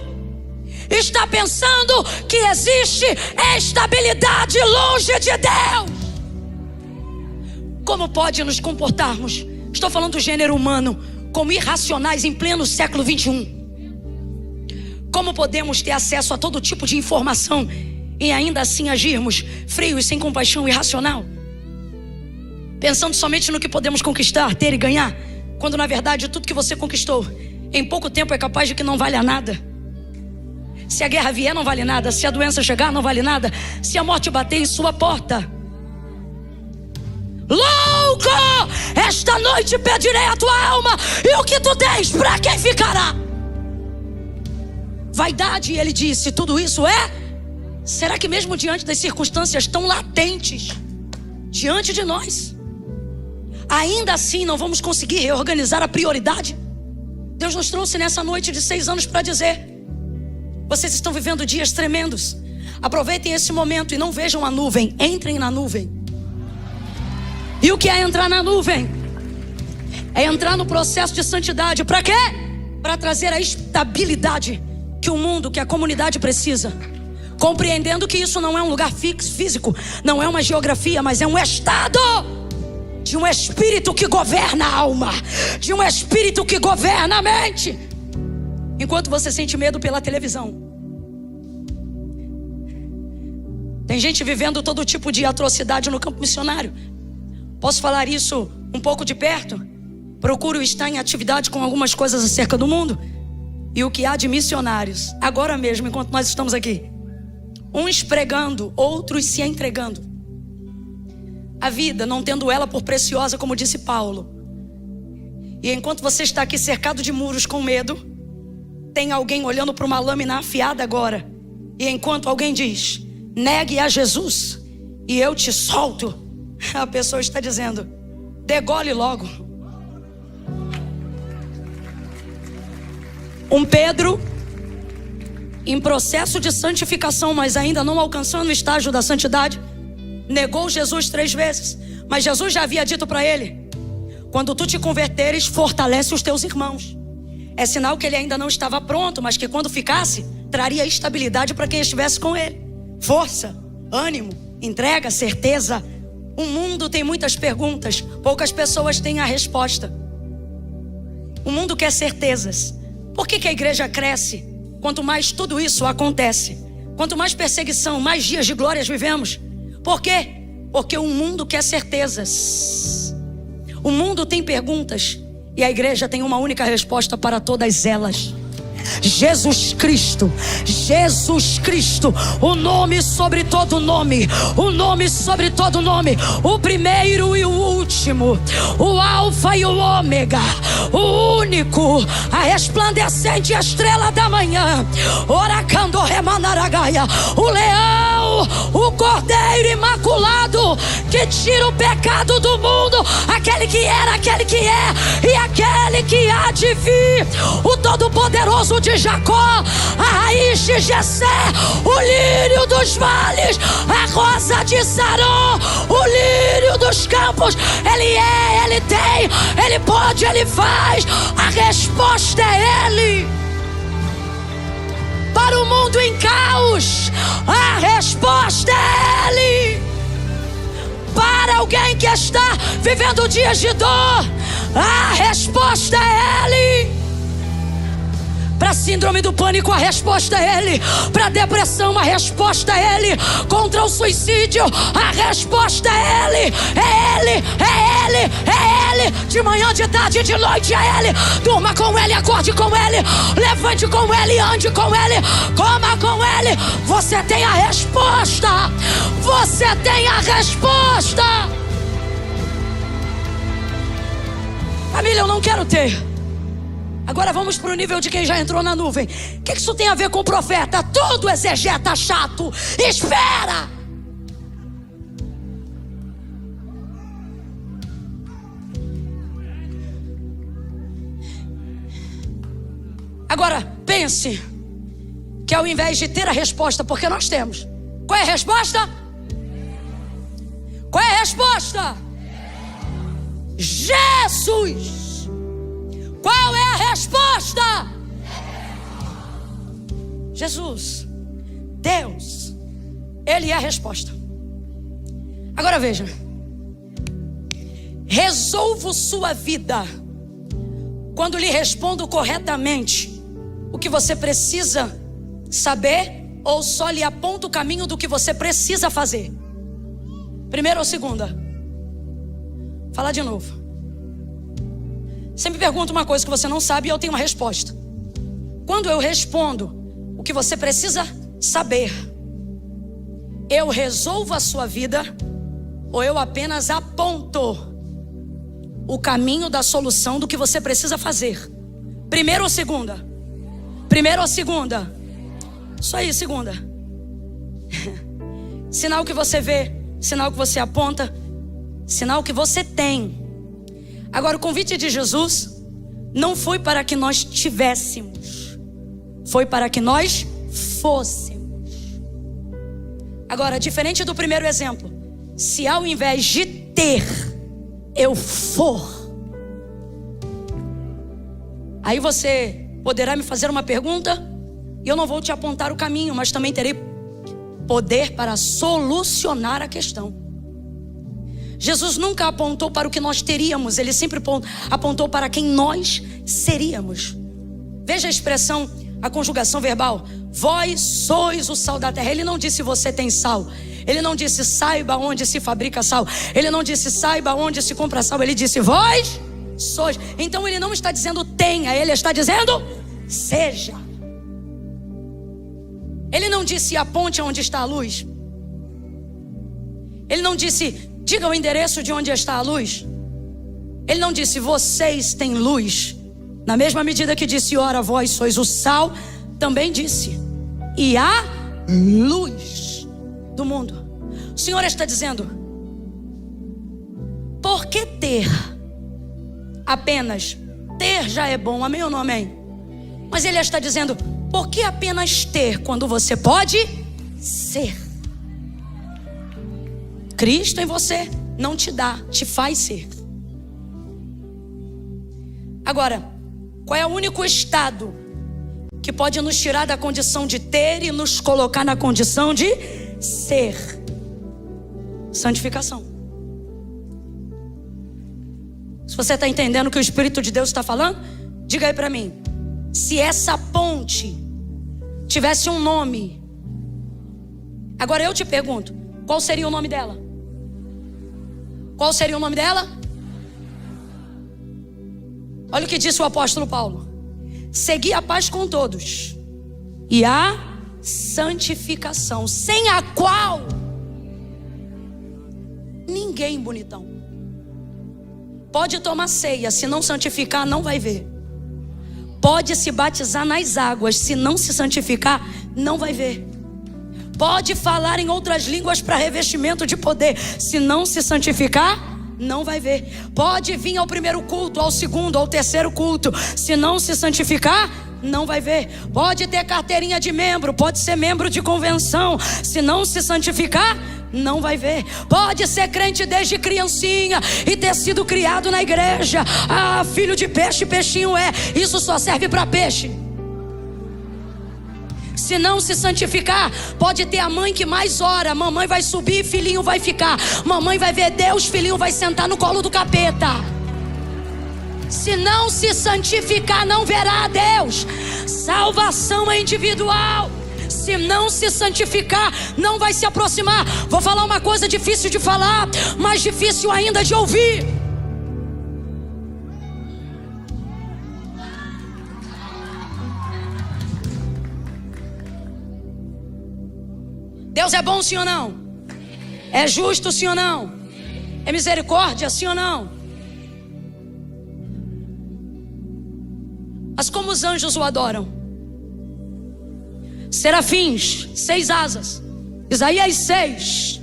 está pensando que existe estabilidade longe de Deus. Como pode nos comportarmos, estou falando do gênero humano, como irracionais em pleno século 21? Como podemos ter acesso a todo tipo de informação e ainda assim agirmos frios, sem compaixão, irracional, pensando somente no que podemos conquistar, ter e ganhar, quando na verdade tudo que você conquistou em pouco tempo é capaz de que não valha nada. Se a guerra vier, não vale nada. Se a doença chegar, não vale nada. Se a morte bater em sua porta. Louco! Esta noite pedirei a tua alma, e o que tu tens, para quem ficará? Vaidade, ele disse, tudo isso é? Será que mesmo diante das circunstâncias tão latentes diante de nós, ainda assim não vamos conseguir reorganizar a prioridade? Deus nos trouxe nessa noite de 6 anos para dizer: vocês estão vivendo dias tremendos. Aproveitem esse momento e não vejam a nuvem, entrem na nuvem. E o que é entrar na nuvem? É entrar no processo de santidade. Para quê? Para trazer a estabilidade que o mundo, que a comunidade precisa. Compreendendo que isso não é um lugar físico, não é uma geografia, mas é um estado de um espírito que governa a alma, de um espírito que governa a mente. Enquanto você sente medo pela televisão, Tem gente vivendo todo tipo de atrocidade no campo missionário. Posso falar isso um pouco de perto? Procuro estar em atividade com algumas coisas acerca do mundo. E o que há de missionários, agora mesmo, enquanto nós estamos aqui, uns pregando, outros se entregando. A vida, não tendo ela por preciosa, como disse Paulo. E enquanto você está aqui cercado de muros com medo, tem alguém olhando para uma lâmina afiada agora. E enquanto alguém diz, negue a Jesus e eu te solto, a pessoa está dizendo, degole logo. Um Pedro em processo de santificação, mas ainda não alcançando o estágio da santidade, negou Jesus 3 vezes. Mas Jesus já havia dito para ele, quando tu te converteres, fortalece os teus irmãos. É sinal que ele ainda não estava pronto, mas que quando ficasse, traria estabilidade para quem estivesse com ele. Força, ânimo, entrega, certeza. O mundo tem muitas perguntas, poucas pessoas têm a resposta. O mundo quer certezas. Por que a igreja cresce? Quanto mais tudo isso acontece, quanto mais perseguição, mais dias de glórias vivemos. Por quê? Porque o mundo quer certezas. O mundo tem perguntas e a igreja tem uma única resposta para todas elas. Jesus Cristo, Jesus Cristo, o nome sobre todo nome, o nome sobre todo nome, o primeiro e o último, o alfa e o ômega, o único, a resplandecente estrela da manhã, oracando remanaragaia, o leão, o cordeiro imaculado, que tira o pecado do mundo, aquele que era, aquele que é e aquele que há de vir, o todo-poderoso de Jacó, a raiz de Jessé, o lírio dos vales, a rosa de Sarão, o lírio dos campos. Ele é, ele tem, ele pode, ele faz. A resposta é ele. Para o mundo em caos, a resposta é ele. Para alguém que está vivendo dias de dor, a resposta é ele. Para síndrome do pânico, a resposta é ele. Para depressão, a resposta é ele. Contra o suicídio, a resposta é ele. É ele, é ele, é ele. De manhã, de tarde, de noite, é ele. Durma com ele, acorde com ele. Levante com ele, ande com ele. Coma com ele. Você tem a resposta. Você tem a resposta. Família, eu não quero ter. Agora vamos para o nível de quem já entrou na nuvem. O que isso tem a ver com o profeta? Todo exegeta chato. Espera! Agora pense que ao invés de ter a resposta, porque nós temos. Qual é a resposta? Qual é a resposta? Jesus! Qual é a resposta? Jesus, Deus, Ele é a resposta. Agora veja, resolvo sua vida quando lhe respondo corretamente o que você precisa saber, ou só lhe aponto o caminho do que você precisa fazer. Primeira ou segunda? Falar de novo. Sempre pergunto uma coisa que você não sabe e eu tenho uma resposta. Quando eu respondo o que você precisa saber, eu resolvo a sua vida ou eu apenas aponto o caminho da solução do que você precisa fazer? Primeira ou segunda? Primeira ou segunda? Isso aí, segunda. Sinal que você vê, sinal que você aponta, sinal que você tem. Agora, o convite de Jesus não foi para que nós tivéssemos, foi para que nós fôssemos. Agora, diferente do primeiro exemplo, se ao invés de ter, eu for, aí você poderá me fazer uma pergunta e eu não vou te apontar o caminho, mas também terei poder para solucionar a questão. Jesus nunca apontou para o que nós teríamos, ele sempre apontou para quem nós seríamos. Veja a expressão, a conjugação verbal: vós sois o sal da terra. Ele não disse você tem sal, Ele não disse saiba onde se fabrica sal. Ele não disse saiba onde se compra sal. Ele disse vós sois. Então ele não está dizendo tenha, ele está dizendo seja. Ele não disse aponte onde está a luz. Ele não disse diga o endereço de onde está a luz. Ele não disse vocês têm luz. Na mesma medida que disse ora vós sois o sal, também disse e há luz do mundo. O Senhor está dizendo: por que ter? Apenas ter já é bom, amém ou não amém? Mas Ele está dizendo: por que apenas ter quando você pode ser? Cristo em você não te dá, te faz ser. Agora, qual é o único estado que pode nos tirar da condição de ter e nos colocar na condição de ser? Santificação. Se você está entendendo o que o Espírito de Deus está falando, diga aí para mim. Se essa ponte tivesse um nome, agora eu te pergunto, qual seria o nome dela? Qual seria o nome dela? Olha o que disse o apóstolo Paulo: segui a paz com todos e a santificação, sem a qual ninguém, bonitão, pode tomar ceia, se não santificar não vai ver. Pode se batizar nas águas, se não se santificar não vai ver. Pode falar em outras línguas para revestimento de poder, se não se santificar não vai ver. Pode vir ao primeiro culto, ao segundo, ao terceiro culto, se não se santificar não vai ver. Pode ter carteirinha de membro, pode ser membro de convenção, se não se santificar não vai ver. Pode ser crente desde criancinha e ter sido criado na igreja. Ah, filho de peixe, peixinho é. Isso só serve para peixe. Se não se santificar, pode ter a mãe que mais ora, mamãe vai subir, filhinho vai ficar. Mamãe vai ver Deus, filhinho vai sentar no colo do capeta. Se não se santificar, não verá a Deus. Salvação é individual. Se não se santificar, não vai se aproximar. Vou falar uma coisa difícil de falar, mas difícil ainda de ouvir. Deus é bom, sim ou não? É justo, sim ou não? É misericórdia, sim ou não? Mas como os anjos o adoram? Serafins, 6 asas. Isaías 6.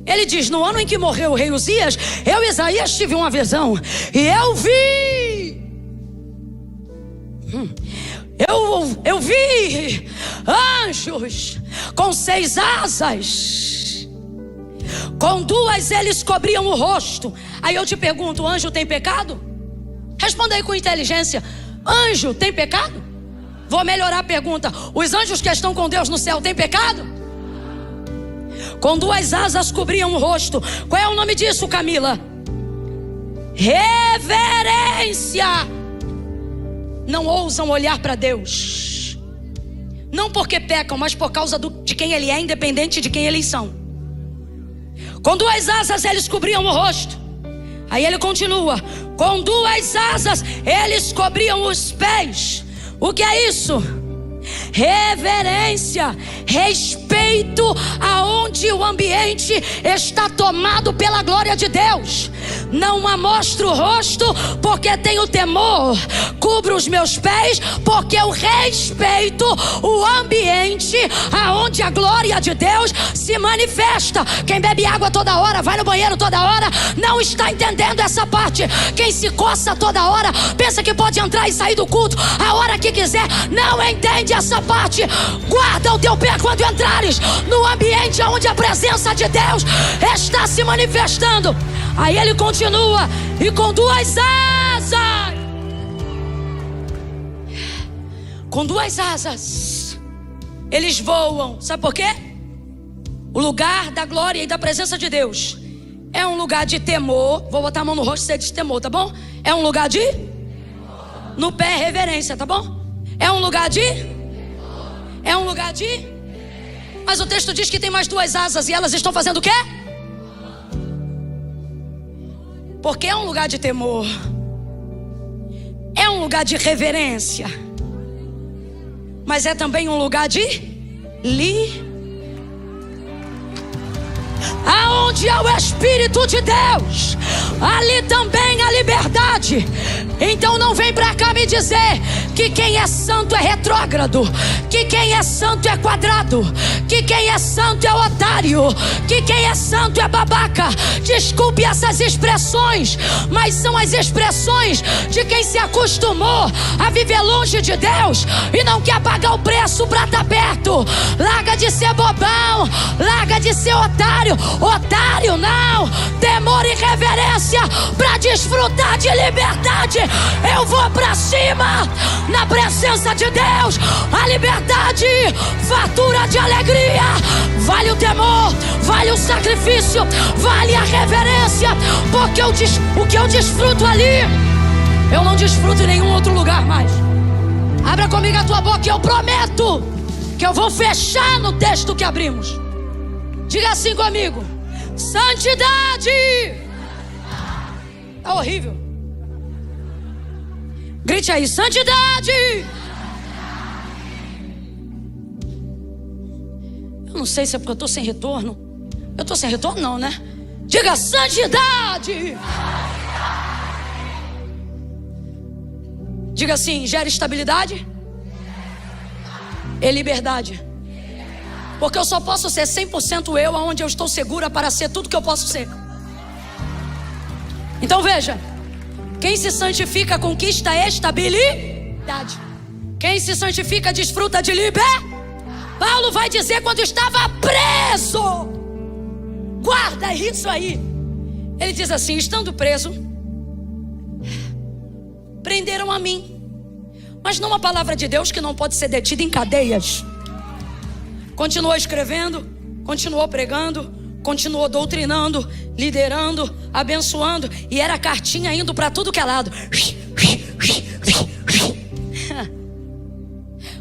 Ele diz: no ano em que morreu o rei Uzias, eu, Isaías, tive uma visão e eu vi. Eu vi anjos com 6 asas. Com 2 eles cobriam o rosto. Aí eu te pergunto: anjo tem pecado? Responda aí com inteligência. Anjo tem pecado? Vou melhorar a pergunta: os anjos que estão com Deus no céu têm pecado? Com 2 asas cobriam o rosto. Qual é o nome disso, Camila? Reverência. Não ousam olhar para Deus, não porque pecam, mas por causa de quem Ele é, independente de quem eles são. Com 2 asas eles cobriam o rosto. Aí ele continua: com 2 asas eles cobriam os pés. O que é isso? Reverência, respeito aonde o ambiente está tomado pela glória de Deus. Não amostro o rosto porque tenho temor. Cubro os meus pés porque eu respeito o ambiente aonde a glória de Deus se manifesta. Quem bebe água toda hora, vai no banheiro toda hora, não está entendendo essa parte. Quem se coça toda hora, pensa que pode entrar e sair do culto a hora que quiser, não entende essa parte. Guarda o teu pé quando entrares no ambiente onde a presença de Deus está se manifestando. Aí ele continua: e com 2 asas. Com 2 asas eles voam. Sabe por quê? O lugar da glória e da presença de Deus é um lugar de temor. Vou botar a mão no rosto e você diz temor, tá bom? É um lugar de no pé é reverência, tá bom? É um lugar de Mas o texto diz que tem mais 2 asas e elas estão fazendo o quê? Porque é um lugar de temor, é um lugar de reverência, mas é também um lugar de aonde há o Espírito de Deus, ali também há liberdade. Então não vem pra cá me dizer que quem é santo é retrógrado, que quem é santo é quadrado, que quem é santo é otário, que quem é santo é babaca. Desculpe essas expressões, mas são as expressões de quem se acostumou a viver longe de Deus e não quer pagar o preço pra estar perto. Larga de ser bobão, larga de ser otário. Otário não, temor e reverência pra desfrutar de liberdade. Eu vou pra cima na presença de Deus. A liberdade fatura de alegria. Vale o temor, vale o sacrifício, vale a reverência, porque o que eu desfruto ali, eu não desfruto em nenhum outro lugar mais. Abra comigo a tua boca e eu prometo que eu vou fechar no texto que abrimos. Diga assim comigo: santidade. É horrível. Grite aí: santidade. Eu não sei se é porque eu estou sem retorno. Eu estou sem retorno não, né? Diga: santidade. Diga assim: gera estabilidade e liberdade. Porque eu só posso ser 100% eu aonde eu estou segura para ser tudo que eu posso ser. Então veja: quem se santifica conquista estabilidade. Quem se santifica desfruta de liberdade. Paulo vai dizer quando estava preso. Guarda isso aí. Ele diz assim: estando preso, prenderam a mim, mas não a palavra de Deus, que não pode ser detida em cadeias. Continuou escrevendo, continuou pregando, continuou doutrinando, liderando, abençoando, e era cartinha indo para tudo que é lado.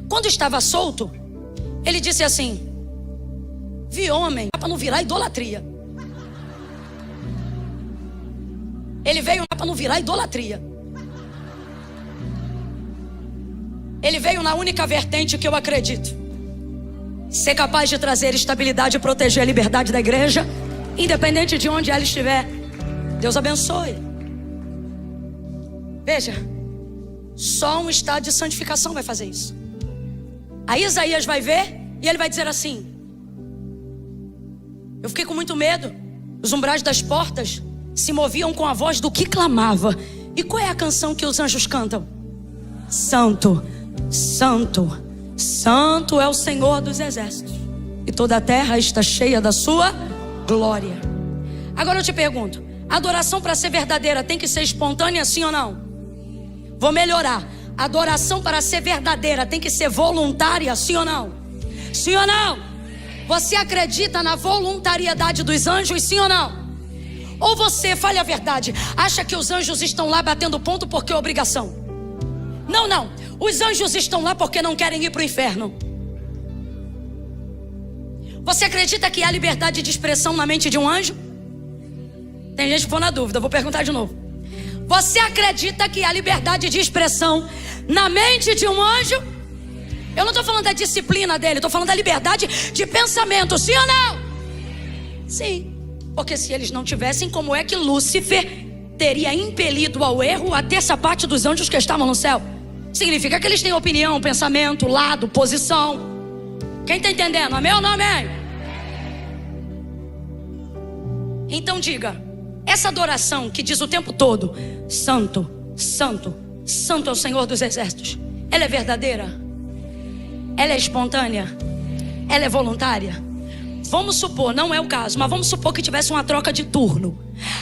Quando estava solto, ele disse assim: vi homem, para não virar idolatria. Ele veio para não virar idolatria. Ele veio na única vertente que eu acredito: ser capaz de trazer estabilidade e proteger a liberdade da igreja, independente de onde ela estiver. Deus abençoe. Veja, só um estado de santificação vai fazer isso. Aí Isaías vai ver e ele vai dizer assim: eu fiquei com muito medo. Os umbrais das portas se moviam com a voz do que clamava. E qual é a canção que os anjos cantam? Santo, Santo, Santo é o Senhor dos exércitos, e toda a terra está cheia da sua glória. Agora eu te pergunto: a adoração para ser verdadeira tem que ser espontânea, sim ou não? Vou melhorar: a adoração para ser verdadeira tem que ser voluntária, sim ou não? Sim ou não? Você acredita na voluntariedade dos anjos, sim ou não? Ou você, fale a verdade, acha que os anjos estão lá batendo ponto porque é obrigação? Não, não. Os anjos estão lá porque não querem ir para o inferno. Você acredita que há liberdade de expressão na mente de um anjo? Tem gente que ficou na dúvida, vou perguntar de novo. Você acredita que há liberdade de expressão na mente de um anjo? Eu não estou falando da disciplina dele, estou falando da liberdade de pensamento, sim ou não? Sim, porque se eles não tivessem, como é que Lúcifer teria impelido ao erro a terça parte dos anjos que estavam no céu? Significa que eles têm opinião, pensamento, lado, posição. Quem está entendendo? Amém ou não amém? Então diga: essa adoração que diz o tempo todo: Santo, Santo, Santo é o Senhor dos exércitos, ela é verdadeira? Ela é espontânea? Ela é voluntária? Vamos supor, não é o caso, mas vamos supor que tivesse uma troca de turno.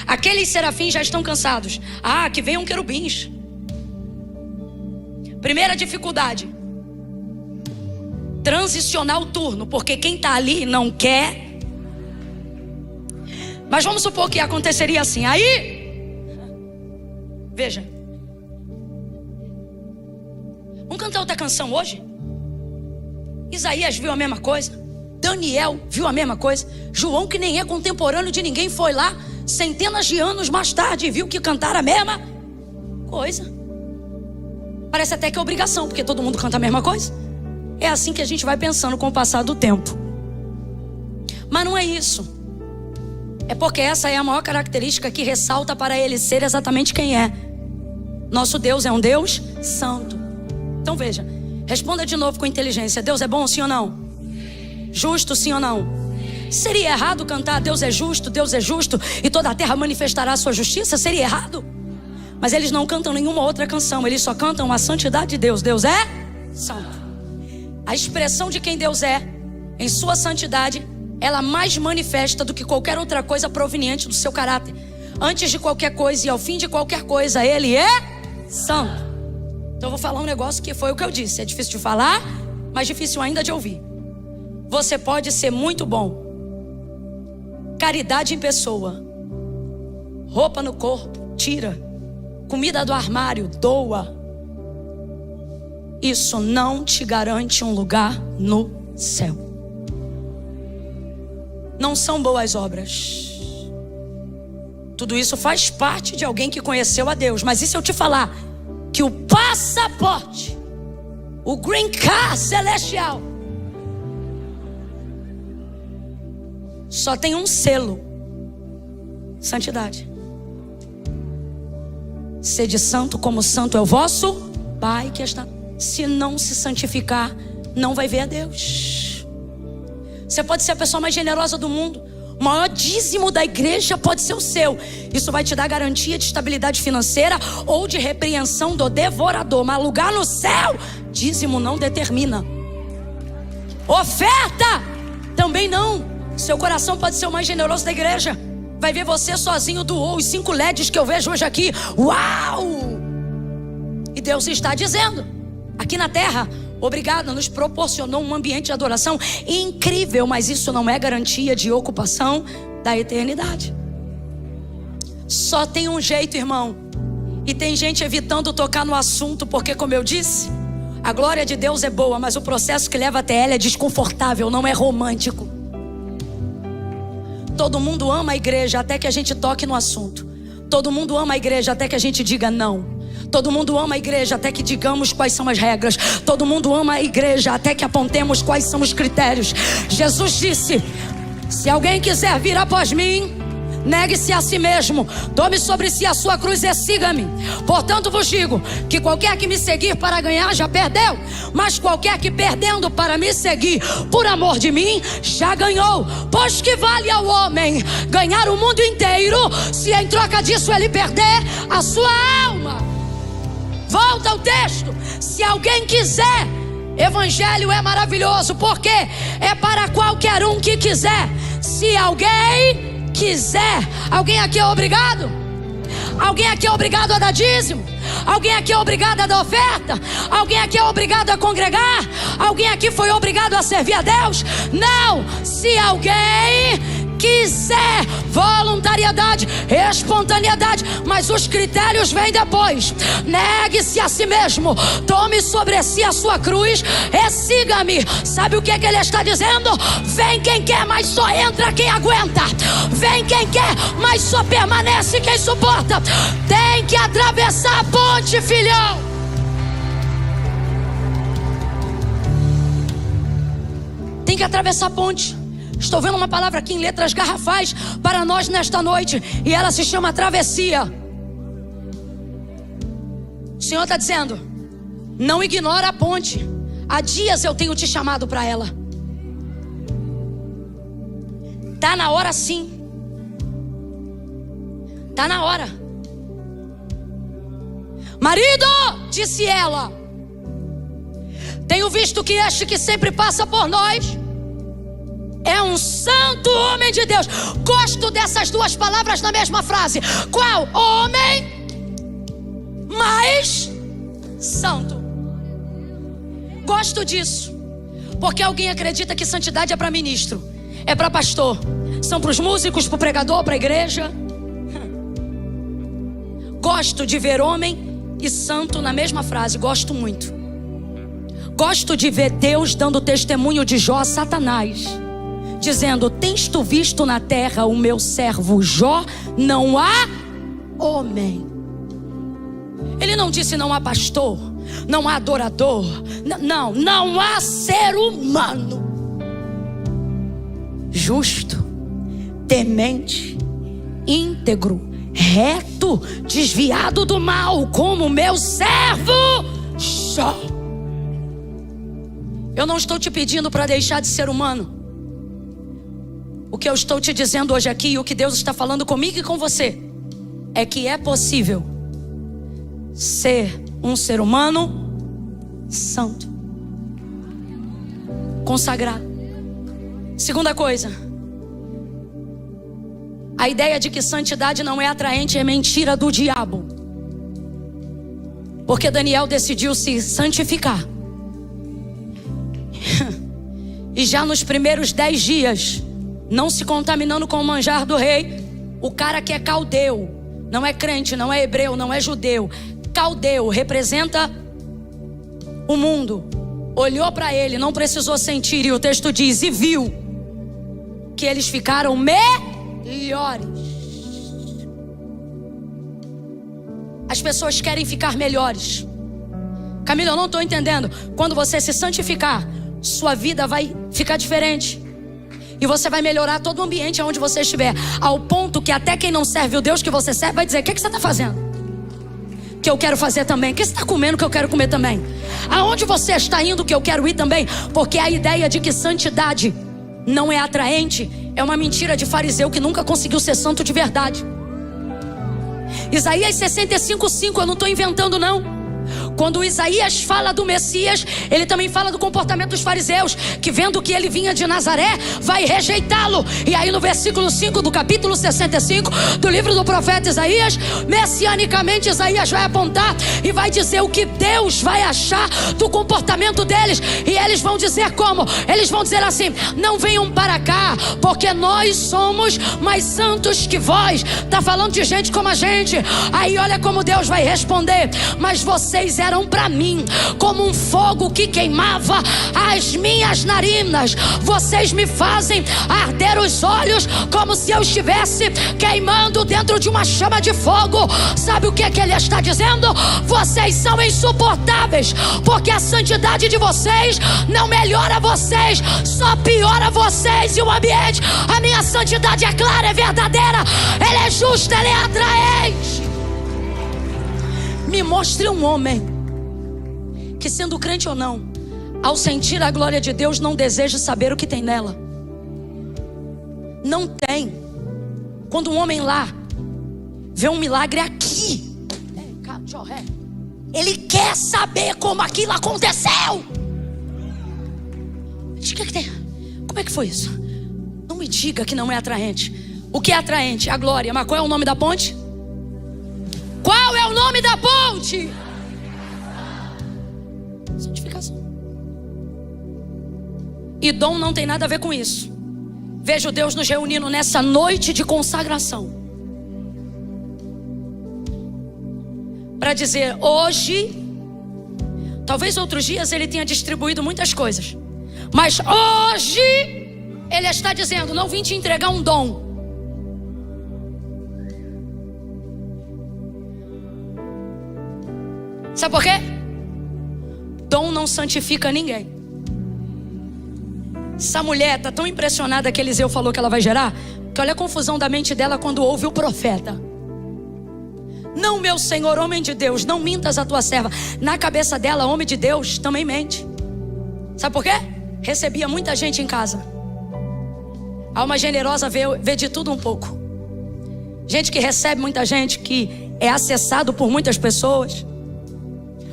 Aqueles serafins já estão cansados. Ah, que venham querubins. Primeira dificuldade: transicionar o turno, porque quem está ali não quer. Mas vamos supor que aconteceria assim. Aí, veja, vamos cantar outra canção hoje? Isaías viu a mesma coisa. Daniel viu a mesma coisa. João, que nem é contemporâneo de ninguém, foi lá centenas de anos mais tarde e viu que cantaram a mesma coisa. Parece até que é obrigação, porque todo mundo canta a mesma coisa. É assim que a gente vai pensando com o passar do tempo. Mas não é isso. É porque essa é a maior característica que ressalta para ele ser exatamente quem é. Nosso Deus é um Deus santo. Então veja, responda de novo com inteligência. Deus é bom, sim ou não? Justo, sim ou não? Seria errado cantar Deus é justo e toda a terra manifestará a sua justiça? Seria errado? Mas eles não cantam nenhuma outra canção, eles só cantam a santidade de Deus. Deus é santo. A expressão de quem Deus é, em sua santidade, ela mais manifesta do que qualquer outra coisa proveniente do seu caráter. Antes de qualquer coisa e ao fim de qualquer coisa, Ele é santo. Então eu vou falar um negócio que foi o que eu disse. É difícil de falar, mas difícil ainda de ouvir. Você pode ser muito bom. Caridade em pessoa. Roupa no corpo, tira. Comida do armário, doa. Isso não te garante um lugar no céu. Não são boas obras. Tudo isso faz parte de alguém que conheceu a Deus. Mas e se eu te falar que o passaporte, o green card celestial, só tem um selo: santidade. Sede santo como santo é o vosso Pai que está. Se não se santificar, não vai ver a Deus. Você pode ser a pessoa mais generosa do mundo, o maior dízimo da igreja pode ser o seu. Isso vai te dar garantia de estabilidade financeira ou de repreensão do devorador. Mas lugar no céu, dízimo não determina. Oferta também não. Seu coração pode ser o mais generoso da igreja. Vai ver você sozinho doou os 5 LEDs que eu vejo hoje aqui. Uau! E Deus está dizendo, aqui na terra, obrigado, nos proporcionou um ambiente de adoração incrível, mas isso não é garantia de ocupação da eternidade. Só tem um jeito, irmão. E tem gente evitando tocar no assunto, porque, como eu disse, a glória de Deus é boa, mas o processo que leva até ela é desconfortável, não é romântico. Todo mundo ama a igreja até que a gente toque no assunto. Todo mundo ama a igreja até que a gente diga não. Todo mundo ama a igreja até que digamos quais são as regras. Todo mundo ama a igreja até que apontemos quais são os critérios. Jesus disse: se alguém quiser vir após mim, negue-se a si mesmo, tome sobre si a sua cruz e siga-me. Portanto vos digo que qualquer que me seguir para ganhar já perdeu, mas qualquer que perdendo para me seguir por amor de mim já ganhou. Pois que vale ao homem ganhar o mundo inteiro, se em troca disso ele perder a sua alma? Volta ao texto. Se alguém quiser, evangelho é maravilhoso, porque é para qualquer um que quiser. Se alguém quiser. Alguém aqui é obrigado? Alguém aqui é obrigado a dar dízimo? Alguém aqui é obrigado a dar oferta? Alguém aqui é obrigado a congregar? Alguém aqui foi obrigado a servir a Deus? Não. Se alguém quiser, voluntariedade, espontaneidade, mas os critérios vêm depois. Negue-se a si mesmo, tome sobre si a sua cruz e siga-me. Sabe o que é que ele está dizendo? Vem quem quer, mas só entra quem aguenta. Vem quem quer, mas só permanece quem suporta. Tem que atravessar a ponte, filhão. Tem que atravessar a ponte. Estou vendo uma palavra aqui em letras garrafais para nós nesta noite, e ela se chama travessia. O Senhor está dizendo: não ignora a ponte. Há dias eu tenho te chamado para ela. Tá na hora, sim. Tá na hora. Marido, disse ela, tenho visto que este que sempre passa por nós é um santo homem de Deus. Gosto dessas duas palavras na mesma frase. Qual? Homem mais santo. Gosto disso, porque alguém acredita que santidade é para ministro, é para pastor, são para os músicos, para o pregador, para a igreja. Gosto de ver homem e santo na mesma frase. Gosto muito. Gosto de ver Deus dando testemunho de Jó a Satanás. dizendo: tens tu visto na terra o meu servo Jó? Não há homem. Ele não disse não há pastor, não há adorador, não há ser humano justo, temente, íntegro, reto, desviado do mal, como o meu servo Jó. Eu não estou te pedindo para deixar de ser humano. O que eu estou te dizendo hoje aqui, e o que Deus está falando comigo e com você, é que é possível ser um ser humano santo, consagrado. Segunda coisa, a ideia de que santidade não é atraente é mentira do diabo. Porque Daniel decidiu se santificar. E já nos primeiros 10 dias, não se contaminando com o manjar do rei, o cara que é caldeu, não é crente, não é hebreu, não é judeu, caldeu, representa o mundo, olhou para ele, não precisou sentir, e o texto diz: e viu que eles ficaram melhores. As pessoas querem ficar melhores. Camila, eu não estou entendendo. Quando você se santificar, sua vida vai ficar diferente. E você vai melhorar todo o ambiente onde você estiver. Ao ponto que até quem não serve o Deus que você serve vai dizer: o que você está fazendo? Que eu quero fazer também. O que você está comendo que eu quero comer também? Aonde você está indo que eu quero ir também? Porque a ideia de que santidade não é atraente é uma mentira de fariseu que nunca conseguiu ser santo de verdade. Isaías 65:5, eu não estou inventando não. Quando Isaías fala do Messias, ele também fala do comportamento dos fariseus, que vendo que ele vinha de Nazaré, vai rejeitá-lo. E aí no versículo 5 do capítulo 65 do livro do profeta Isaías, messianicamente Isaías vai apontar e vai dizer o que Deus vai achar do comportamento deles. E eles vão dizer como? Eles vão dizer assim: não venham para cá, porque nós somos mais santos que vós. Está falando de gente como a gente. Aí olha como Deus vai responder: mas vocês eram para mim como um fogo que queimava as minhas narinas. Vocês me fazem arder os olhos como se eu estivesse queimando dentro de uma chama de fogo. Sabe o que é que ele está dizendo? Vocês são insuportáveis, porque a santidade de vocês não melhora vocês, só piora vocês e o ambiente. A minha santidade é clara, é verdadeira, ela é justa, ela é atraente. Me mostre um homem que, sendo crente ou não, ao sentir a glória de Deus, não deseja saber o que tem nela. Não tem. Quando um homem lá vê um milagre aqui, ele quer saber como aquilo aconteceu. Como é que foi isso? Não me diga que não é atraente. O que é atraente? A glória. Mas qual é o nome da ponte? Qual é o nome da ponte? Santificação. E dom não tem nada a ver com isso. Vejo Deus nos reunindo nessa noite de consagração para dizer: hoje, talvez outros dias ele tenha distribuído muitas coisas, mas hoje ele está dizendo: não vim te entregar um dom. Sabe por quê? Dom não santifica ninguém. Essa mulher está tão impressionada que Eliseu falou que ela vai gerar, que olha a confusão da mente dela quando ouve o profeta: não, meu Senhor, homem de Deus, não mintas a tua serva. Na cabeça dela, homem de Deus também mente. Sabe por quê? Recebia muita gente em casa. Alma generosa vê de tudo um pouco. Gente que recebe muita gente, que é acessado por muitas pessoas.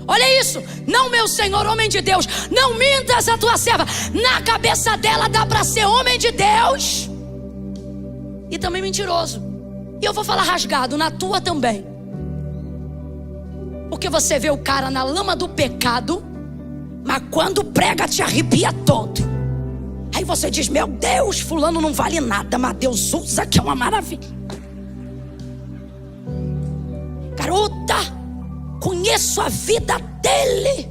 Olha isso: não, meu Senhor, homem de Deus, não mintas a tua serva. Na cabeça dela dá para ser homem de Deus e também mentiroso. E eu vou falar rasgado, na tua também. Porque você vê o cara na lama do pecado, mas quando prega te arrepia todo. Aí você diz: meu Deus, fulano não vale nada, mas Deus usa, que é uma maravilha. Garota, conheço a vida dele.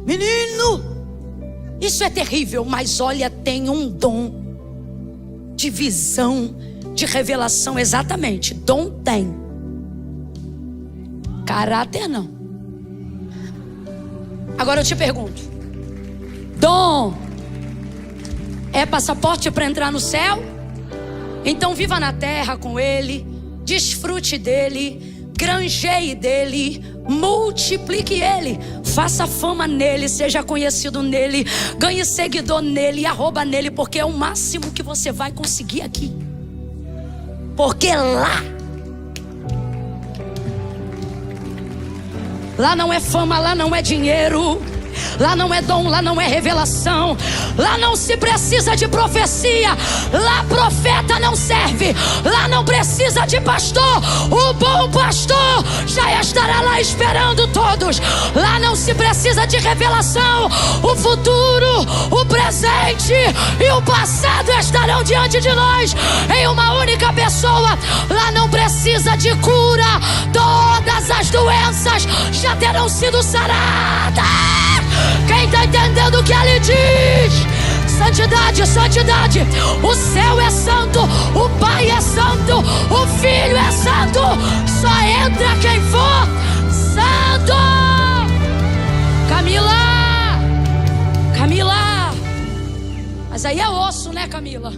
Menino, Isso é terrível, mas olha, tem um dom de visão, de revelação. Exatamente, dom tem, caráter não. Agora eu te pergunto, dom é passaporte para entrar no céu? Então viva na terra com ele, desfrute dele, granjeie dele, multiplique ele, faça fama nele, seja conhecido nele, ganhe seguidor nele, arroba nele, porque é o máximo que você vai conseguir aqui. Porque lá não é fama, lá não é dinheiro, lá não é dom, lá não é revelação, lá não se precisa de profecia, lá profeta não serve, lá não precisa de pastor, o bom pastor já estará lá esperando todos. Lá não se precisa de revelação, o futuro, o presente e o passado estarão diante de nós em uma única pessoa. Lá não precisa de cura, todas as doenças já terão sido saradas. Quem está entendendo o que ele diz? Santidade, santidade. O céu é santo, o Pai é santo, o Filho é santo. Só entra quem for santo. Camila. Mas aí é osso, né, Camila?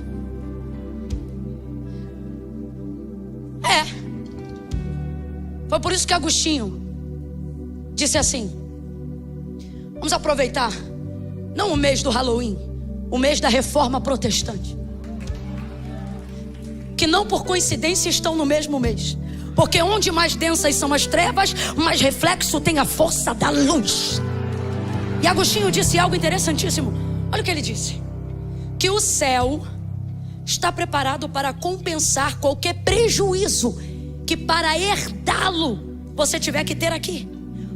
É. Foi por isso que Agostinho disse assim: vamos aproveitar, não o mês do Halloween, o mês da Reforma Protestante, que não por coincidência estão no mesmo mês, porque onde mais densas são as trevas, mais reflexo tem a força da luz. E Agostinho disse algo interessantíssimo. Olha o que ele disse: que o céu está preparado para compensar qualquer prejuízo que para herdá-lo você tiver que ter aqui,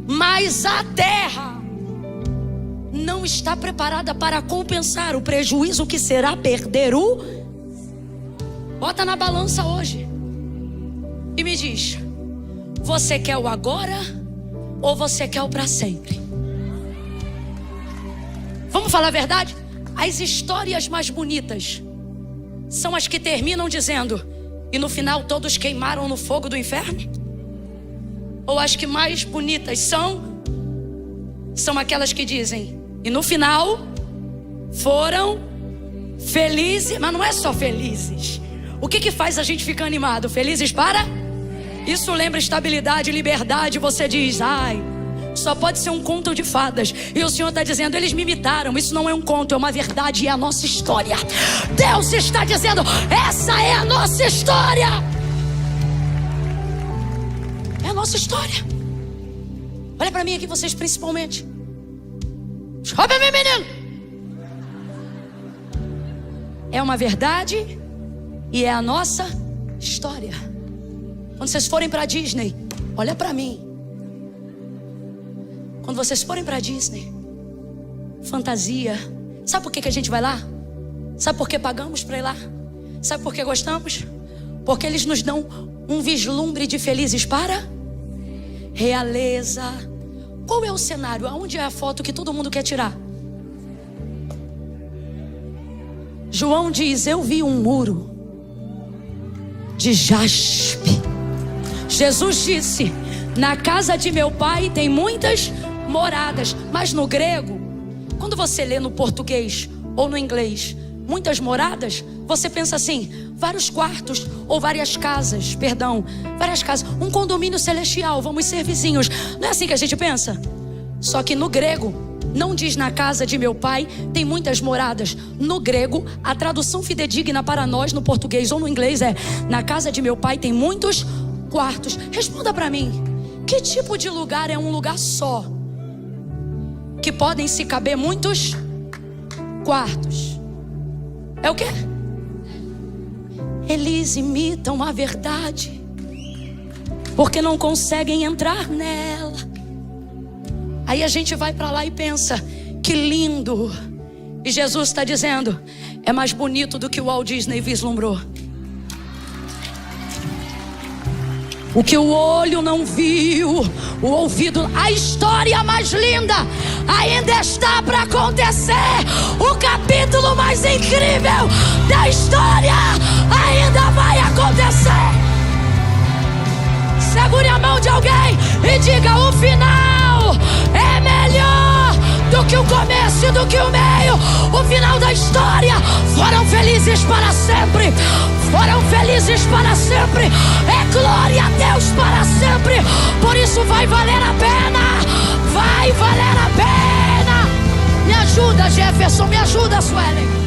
mas a terra não está preparada para compensar o prejuízo que será perder o... Bota na balança hoje e me diz: você quer o agora ou você quer o para sempre? Vamos falar a verdade? As histórias mais bonitas são as que terminam dizendo: e no final todos queimaram no fogo do inferno? Ou as que mais bonitas são aquelas que dizem: e no final foram felizes? Mas não é só felizes. O que faz a gente ficar animado? Felizes para? Isso lembra estabilidade, liberdade. Você diz: ai, só pode ser um conto de fadas. E o Senhor está dizendo: eles me imitaram. Isso não é um conto, é uma verdade, é a nossa história. Deus está dizendo: essa é a nossa história. É a nossa história. Olha para mim aqui, vocês principalmente. Olha para mim, menino. É uma verdade e é a nossa história. Quando vocês forem para Disney, olha para mim. Quando vocês forem para Disney, fantasia, sabe por que a gente vai lá? Sabe por que pagamos para ir lá? Sabe por que gostamos? Porque eles nos dão um vislumbre de felizes para realeza. Qual é o cenário? Aonde é a foto que todo mundo quer tirar? João diz: eu vi um muro de jaspe. Jesus disse: na casa de meu pai tem muitas moradas. Mas no grego, quando você lê no português ou no inglês muitas moradas, você pensa assim: vários quartos ou várias casas, várias casas, um condomínio celestial, vamos ser vizinhos. Não é assim que a gente pensa? Só que no grego não diz: na casa de meu pai tem muitas moradas. No grego, a tradução fidedigna para nós no português ou no inglês é: na casa de meu pai tem muitos quartos. Responda para mim: que tipo de lugar é um lugar só que podem se caber muitos quartos? É o quê? Eles imitam a verdade porque não conseguem entrar nela. Aí a gente vai para lá e pensa: que lindo. E Jesus está dizendo: é mais bonito do que o Walt Disney vislumbrou. O que o olho não viu, o ouvido, a história mais linda ainda está para acontecer. O capítulo mais incrível da história ainda vai acontecer. Segure a mão de alguém e diga: o final é melhor do que o começo e do que o meio. O final da história. Foram felizes para sempre. Foram felizes para sempre. É glória a Deus para sempre. Por isso vai valer a pena. Vai valer a pena. Me ajuda, Jefferson. Me ajuda, Suelen.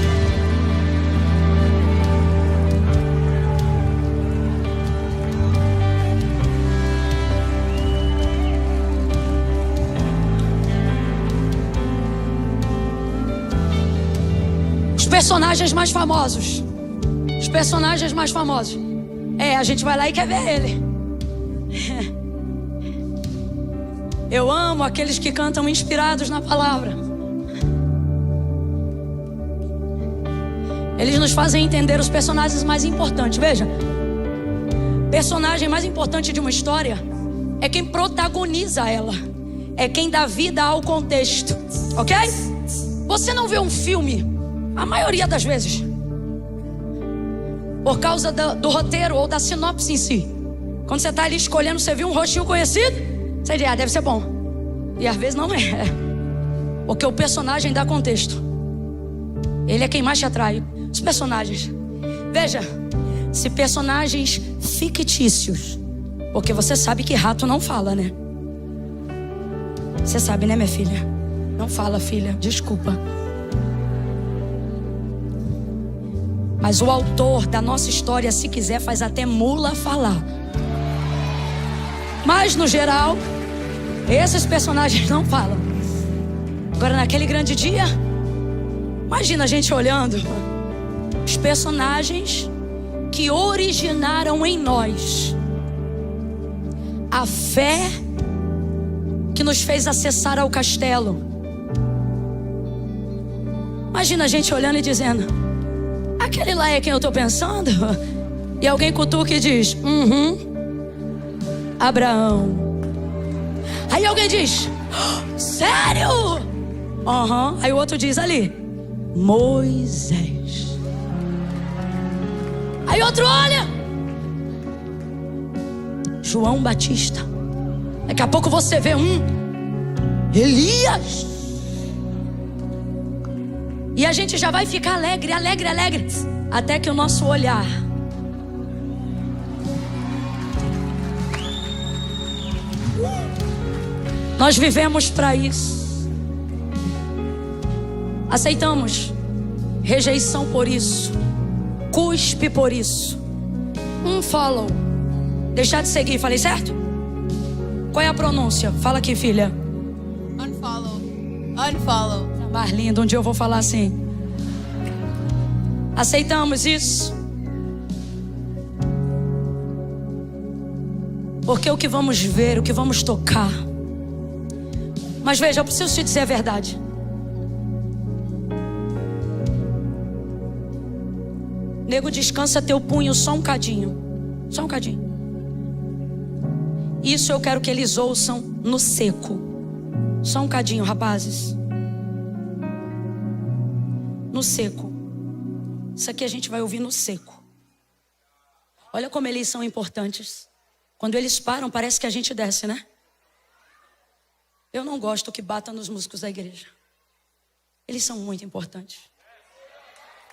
Os personagens mais famosos. Os personagens mais famosos. A gente vai lá e quer ver ele. Eu amo aqueles que cantam inspirados na palavra. Eles nos fazem entender os personagens mais importantes. Veja, personagem mais importante de uma história é quem protagoniza ela. É quem dá vida ao contexto. Ok? Você não vê um filme, a maioria das vezes, por causa do roteiro ou da sinopse em si. Quando você está ali escolhendo, você viu um rostinho conhecido, você diz: deve ser bom. E às vezes não é. Porque o personagem dá contexto. Ele é quem mais te atrai. Os personagens. Veja, se personagens fictícios, porque você sabe que rato não fala, né? Você sabe, né, minha filha? Não fala, filha, desculpa. Mas o autor da nossa história, se quiser, faz até mula falar. Mas no geral, esses personagens não falam. Agora, naquele grande dia, imagina a gente olhando os personagens que originaram em nós a fé que nos fez acessar ao castelo. Imagina a gente olhando e dizendo: aquele lá é quem eu estou pensando? E alguém cutuca e diz: Abraão. Aí alguém diz: sério? Aí o outro diz ali: Moisés. Aí outro olha: João Batista. Daqui a pouco você vê Elias. E a gente já vai ficar alegre, alegre, alegre, até que o nosso olhar nós vivemos para isso. Aceitamos rejeição por isso, cuspe por isso, follow, deixar de seguir. Falei certo? Qual é a pronúncia? Fala aqui, filha. Unfollow. Unfollow. Mais lindo, um dia eu vou falar assim. Aceitamos isso. Porque o que vamos ver, o que vamos tocar. Mas veja, eu preciso te dizer a verdade. Nego, descansa teu punho só um cadinho. Só um cadinho. Isso eu quero que eles ouçam no seco. Só um cadinho, rapazes. No seco. Isso aqui a gente vai ouvir no seco. Olha como eles são importantes. Quando eles param, parece que a gente desce, né? Eu não gosto que bata nos músicos da igreja. Eles são muito importantes.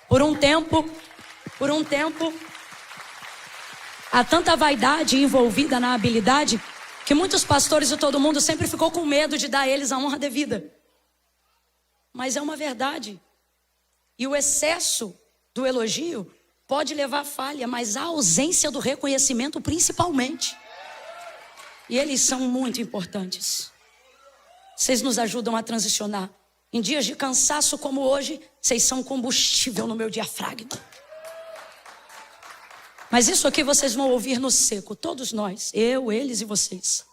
Por um tempo, há tanta vaidade envolvida na habilidade que muitos pastores e todo mundo sempre ficou com medo de dar a eles a honra devida. Mas é uma verdade. E o excesso do elogio pode levar à falha, mas a ausência do reconhecimento principalmente. E eles são muito importantes. Vocês nos ajudam a transicionar. Em dias de cansaço como hoje, vocês são combustível no meu diafragma. Mas isso aqui vocês vão ouvir no seco, todos nós, eu, eles e vocês.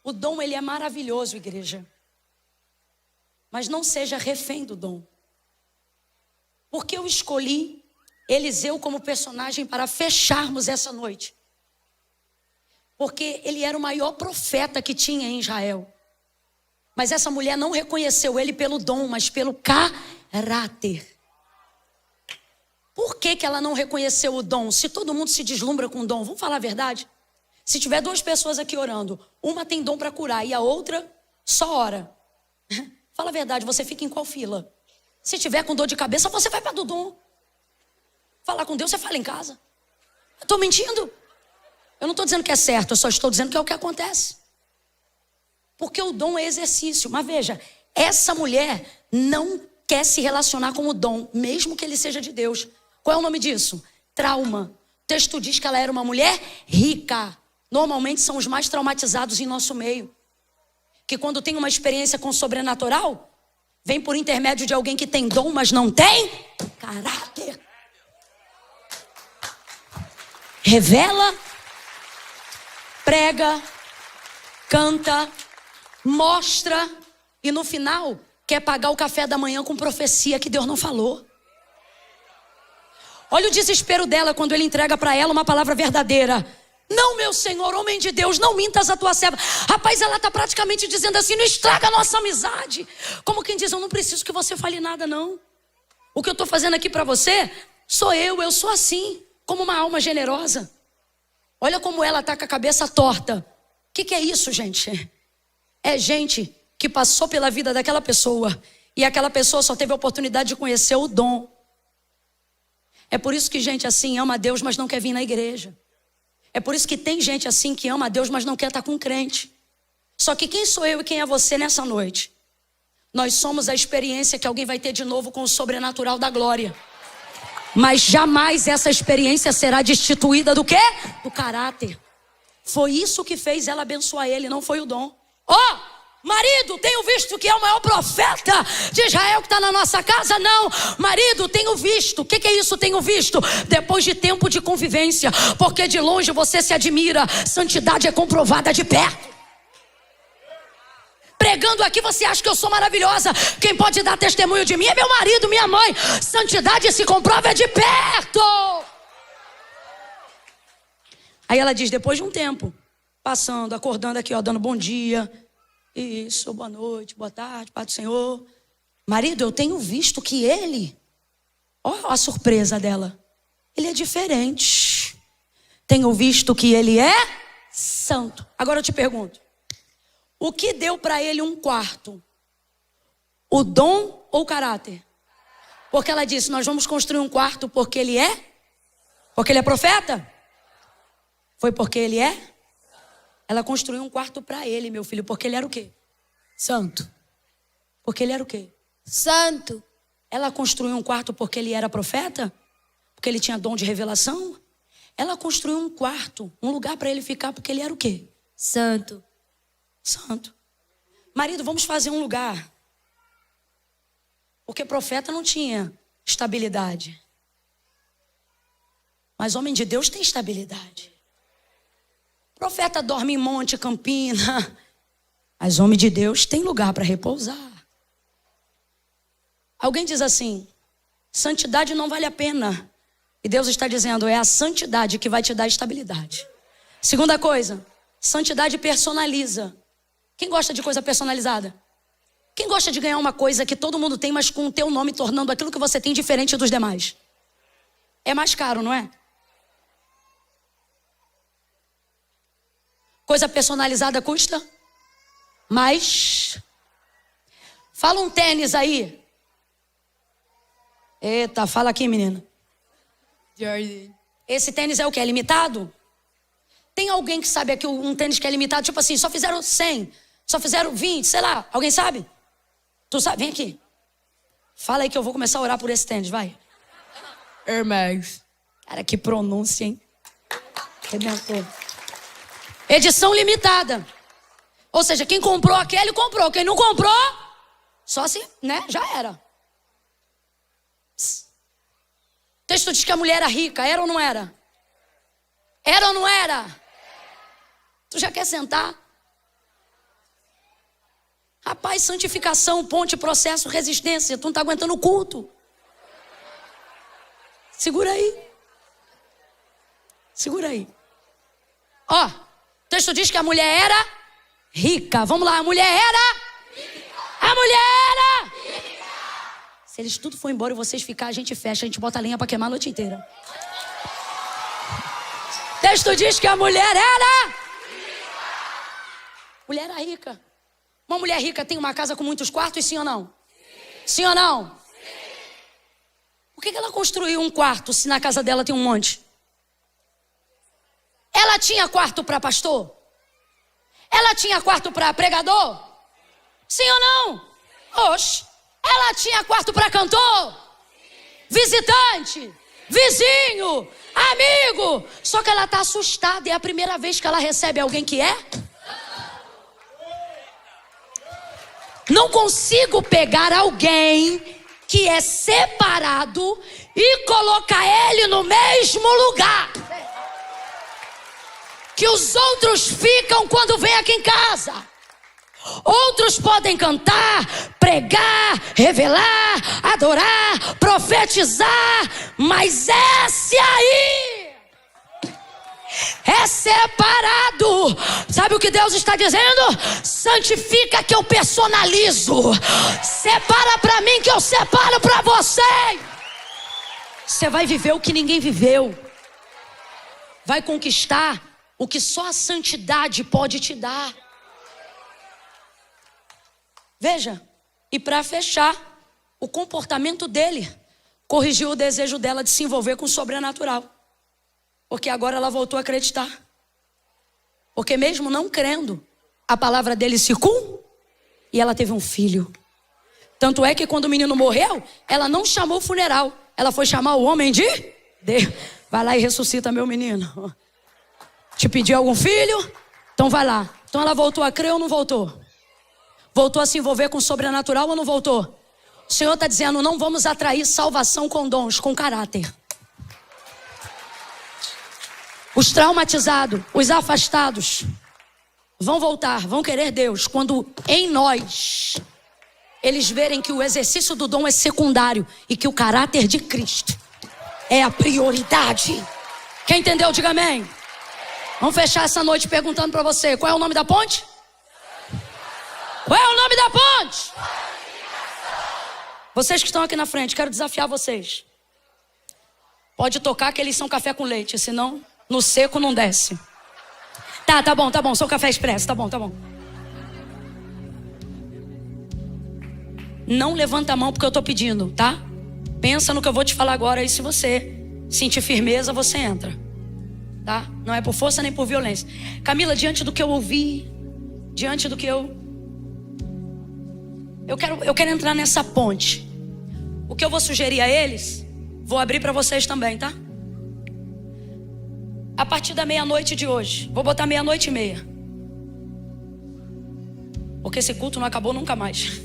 O dom, ele é maravilhoso, igreja. Mas não seja refém do dom. Porque eu escolhi Eliseu como personagem para fecharmos essa noite. Porque ele era o maior profeta que tinha em Israel. Mas essa mulher não reconheceu ele pelo dom, mas pelo caráter. Por que ela não reconheceu o dom? Se todo mundo se deslumbra com o dom, vamos falar a verdade? Se tiver duas pessoas aqui orando, uma tem dom para curar e a outra só ora. Fala a verdade, você fica em qual fila? Se tiver com dor de cabeça, você vai para do dom. Falar com Deus, você fala em casa. Eu estou mentindo? Eu não estou dizendo que é certo, eu só estou dizendo que é o que acontece. Porque o dom é exercício. Mas veja, essa mulher não quer se relacionar com o dom, mesmo que ele seja de Deus. Qual é o nome disso? Trauma. O texto diz que ela era uma mulher rica. Normalmente são os mais traumatizados em nosso meio. Que quando tem uma experiência com o sobrenatural, vem por intermédio de alguém que tem dom, mas não tem caráter. Revela, prega, canta, mostra e no final quer pagar o café da manhã com profecia que Deus não falou. Olha o desespero dela quando ele entrega para ela uma palavra verdadeira. Não, meu Senhor, homem de Deus, não mintas a tua serva. Rapaz, ela está praticamente dizendo assim, não estraga a nossa amizade. Como quem diz, eu não preciso que você fale nada não. O que eu estou fazendo aqui para você, eu sou assim, como uma alma generosa. Olha como ela está com a cabeça torta. O que é isso, gente? É gente que passou pela vida daquela pessoa e aquela pessoa só teve a oportunidade de conhecer o dom. É por isso que gente assim ama a Deus, mas não quer vir na igreja. É por isso que tem gente assim que ama a Deus, mas não quer estar com crente. Só que quem sou eu e quem é você nessa noite? Nós somos a experiência que alguém vai ter de novo com o sobrenatural da glória. Mas jamais essa experiência será destituída do quê? Do caráter. Foi isso que fez ela abençoar ele, não foi o dom. Marido, tenho visto que é o maior profeta de Israel que está na nossa casa? Não, marido, tenho visto. O que é isso, tenho visto? Depois de tempo de convivência, porque de longe você se admira, santidade é comprovada de perto. Pregando aqui você acha que eu sou maravilhosa. Quem pode dar testemunho de mim é meu marido, minha mãe. Santidade se comprova de perto. Aí ela diz, depois de um tempo, passando, acordando aqui, dando bom dia. Isso, boa noite, boa tarde, paz do Senhor. Marido, eu tenho visto que ele, a surpresa dela, ele é diferente. Tenho visto que ele é santo. Agora eu te pergunto, o que deu para ele um quarto? O dom ou o caráter? Porque ela disse, nós vamos construir um quarto porque ele é? Porque ele é profeta? Foi porque ele é? Ela construiu um quarto para ele, meu filho, porque ele era o quê? Santo. Porque ele era o quê? Santo. Ela construiu um quarto porque ele era profeta? Porque ele tinha dom de revelação? Ela construiu um quarto, um lugar para ele ficar, porque ele era o quê? Santo. Santo. Marido, vamos fazer um lugar. Porque profeta não tinha estabilidade. Mas homem de Deus tem estabilidade. Profeta dorme em monte, campina. Mas homem de Deus tem lugar para repousar. Alguém diz assim, santidade não vale a pena. E Deus está dizendo, é a santidade que vai te dar estabilidade. Segunda coisa, santidade personaliza. Quem gosta de coisa personalizada? Quem gosta de ganhar uma coisa que todo mundo tem, mas com o teu nome tornando aquilo que você tem diferente dos demais? É mais caro, não é? Coisa personalizada custa mais. Fala um tênis aí. Eita, fala aqui, menina. Jordan. Esse tênis é o que? É limitado? Tem alguém que sabe aqui um tênis que é limitado? Tipo assim, só fizeram 100, só fizeram 20, sei lá. Alguém sabe? Tu sabe? Vem aqui. Fala aí que eu vou começar a orar por esse tênis, vai. Air Max. Cara, que pronúncia, hein? Rebentou. Edição limitada. Ou seja, quem comprou aquele, comprou. Quem não comprou, só assim, né? Já era. O texto diz que a mulher era rica. Era ou não era? Era ou não era? Tu já quer sentar? Rapaz, santificação, ponte, processo, resistência. Tu não tá aguentando o culto. Segura aí. Segura aí. Ó, o texto diz que a mulher era rica. Vamos lá, a mulher era rica. A mulher era rica. Se eles tudo for embora e vocês ficar, a gente fecha, a gente bota a lenha pra queimar a noite inteira. O texto diz que a mulher era rica. Mulher era rica. Uma mulher rica tem uma casa com muitos quartos, sim ou não? Sim ou não? Por que ela construiu um quarto se na casa dela tem um monte? Ela tinha quarto para pastor? Ela tinha quarto para pregador? Sim ou não? Oxe. Ela tinha quarto para cantor? Visitante? Vizinho? Amigo? Só que ela está assustada. É a primeira vez que ela recebe alguém que é? Não consigo pegar alguém que é separado e colocar ele no mesmo lugar que os outros ficam quando vem aqui em casa. Outros podem cantar, pregar, revelar, adorar, profetizar, mas esse aí é separado. Sabe o que Deus está dizendo? Santifica que eu personalizo. Separa para mim que eu separo para você. Você vai viver o que ninguém viveu. Vai conquistar o que só a santidade pode te dar. Veja, e para fechar, o comportamento dele corrigiu o desejo dela de se envolver com o sobrenatural. Porque agora ela voltou a acreditar. Porque mesmo não crendo, a palavra dele se cumpriu e ela teve um filho. Tanto é que quando o menino morreu, ela não chamou o funeral. Ela foi chamar o homem de Deus. Vai lá e ressuscita meu menino. Te pediu algum filho? Então vai lá. Então ela voltou a crer ou não voltou? Voltou a se envolver com o sobrenatural ou não voltou? O Senhor está dizendo, não vamos atrair salvação com dons, com caráter. Os traumatizados, os afastados vão voltar, vão querer Deus quando em nós eles verem que o exercício do dom é secundário e que o caráter de Cristo é a prioridade. Quem entendeu, diga amém. Vamos fechar essa noite perguntando para você, qual é o nome da ponte? Qual é o nome da ponte? Vocês que estão aqui na frente, quero desafiar vocês. Pode tocar que eles são café com leite, senão no seco não desce. Tá bom, sou café expresso, tá bom. Não levanta a mão porque eu tô pedindo, tá? Pensa no que eu vou te falar agora e se você sentir firmeza, você entra. Tá? Não é por força nem por violência. Camila, diante do que eu ouvi, diante do que eu quero entrar nessa ponte. O que eu vou sugerir a eles, vou abrir para vocês também, tá? A partir da meia-noite de hoje, vou botar 00:30. Porque esse culto não acabou nunca mais.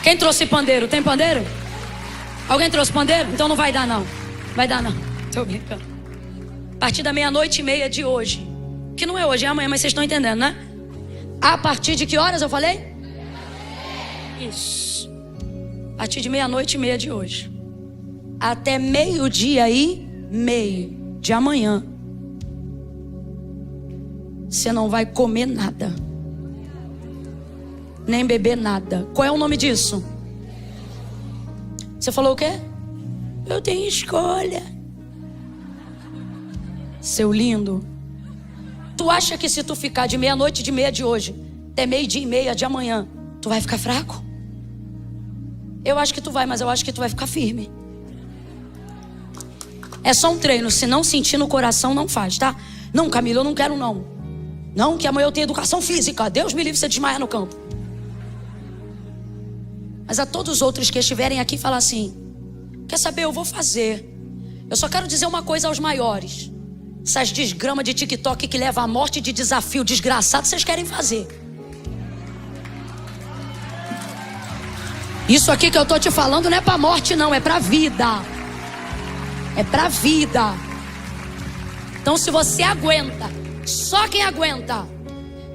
Quem trouxe pandeiro? Tem pandeiro? Alguém trouxe pandeiro? Então não vai dar não. Vai dar não. Tô brincando. A partir da 00:30 de hoje. Que não é hoje, é amanhã, mas vocês estão entendendo, né? A partir de que horas eu falei? Isso. A partir de 00:30 de hoje. Até 12:30 de amanhã. Você não vai comer nada. Nem beber nada. Qual é o nome disso? Você falou o quê? Eu tenho escolha. Seu lindo. Tu acha que se tu ficar de 00:30 de hoje até 12:30 de amanhã, tu vai ficar fraco? Eu acho que tu vai, mas eu acho que tu vai ficar firme. É só um treino. Se não sentir no coração, não faz, tá? Não, Camila, eu não quero não. Não, que amanhã eu tenho educação física. Deus me livre você desmaiar no campo. Mas a todos os outros que estiverem aqui, falar assim: quer saber, eu vou fazer. Eu só quero dizer uma coisa aos maiores. Essas desgramas de TikTok que levam à morte de desafio desgraçado, vocês querem fazer. Isso aqui que eu tô te falando não é pra morte não, é pra vida. É pra vida. Então se você aguenta, só quem aguenta.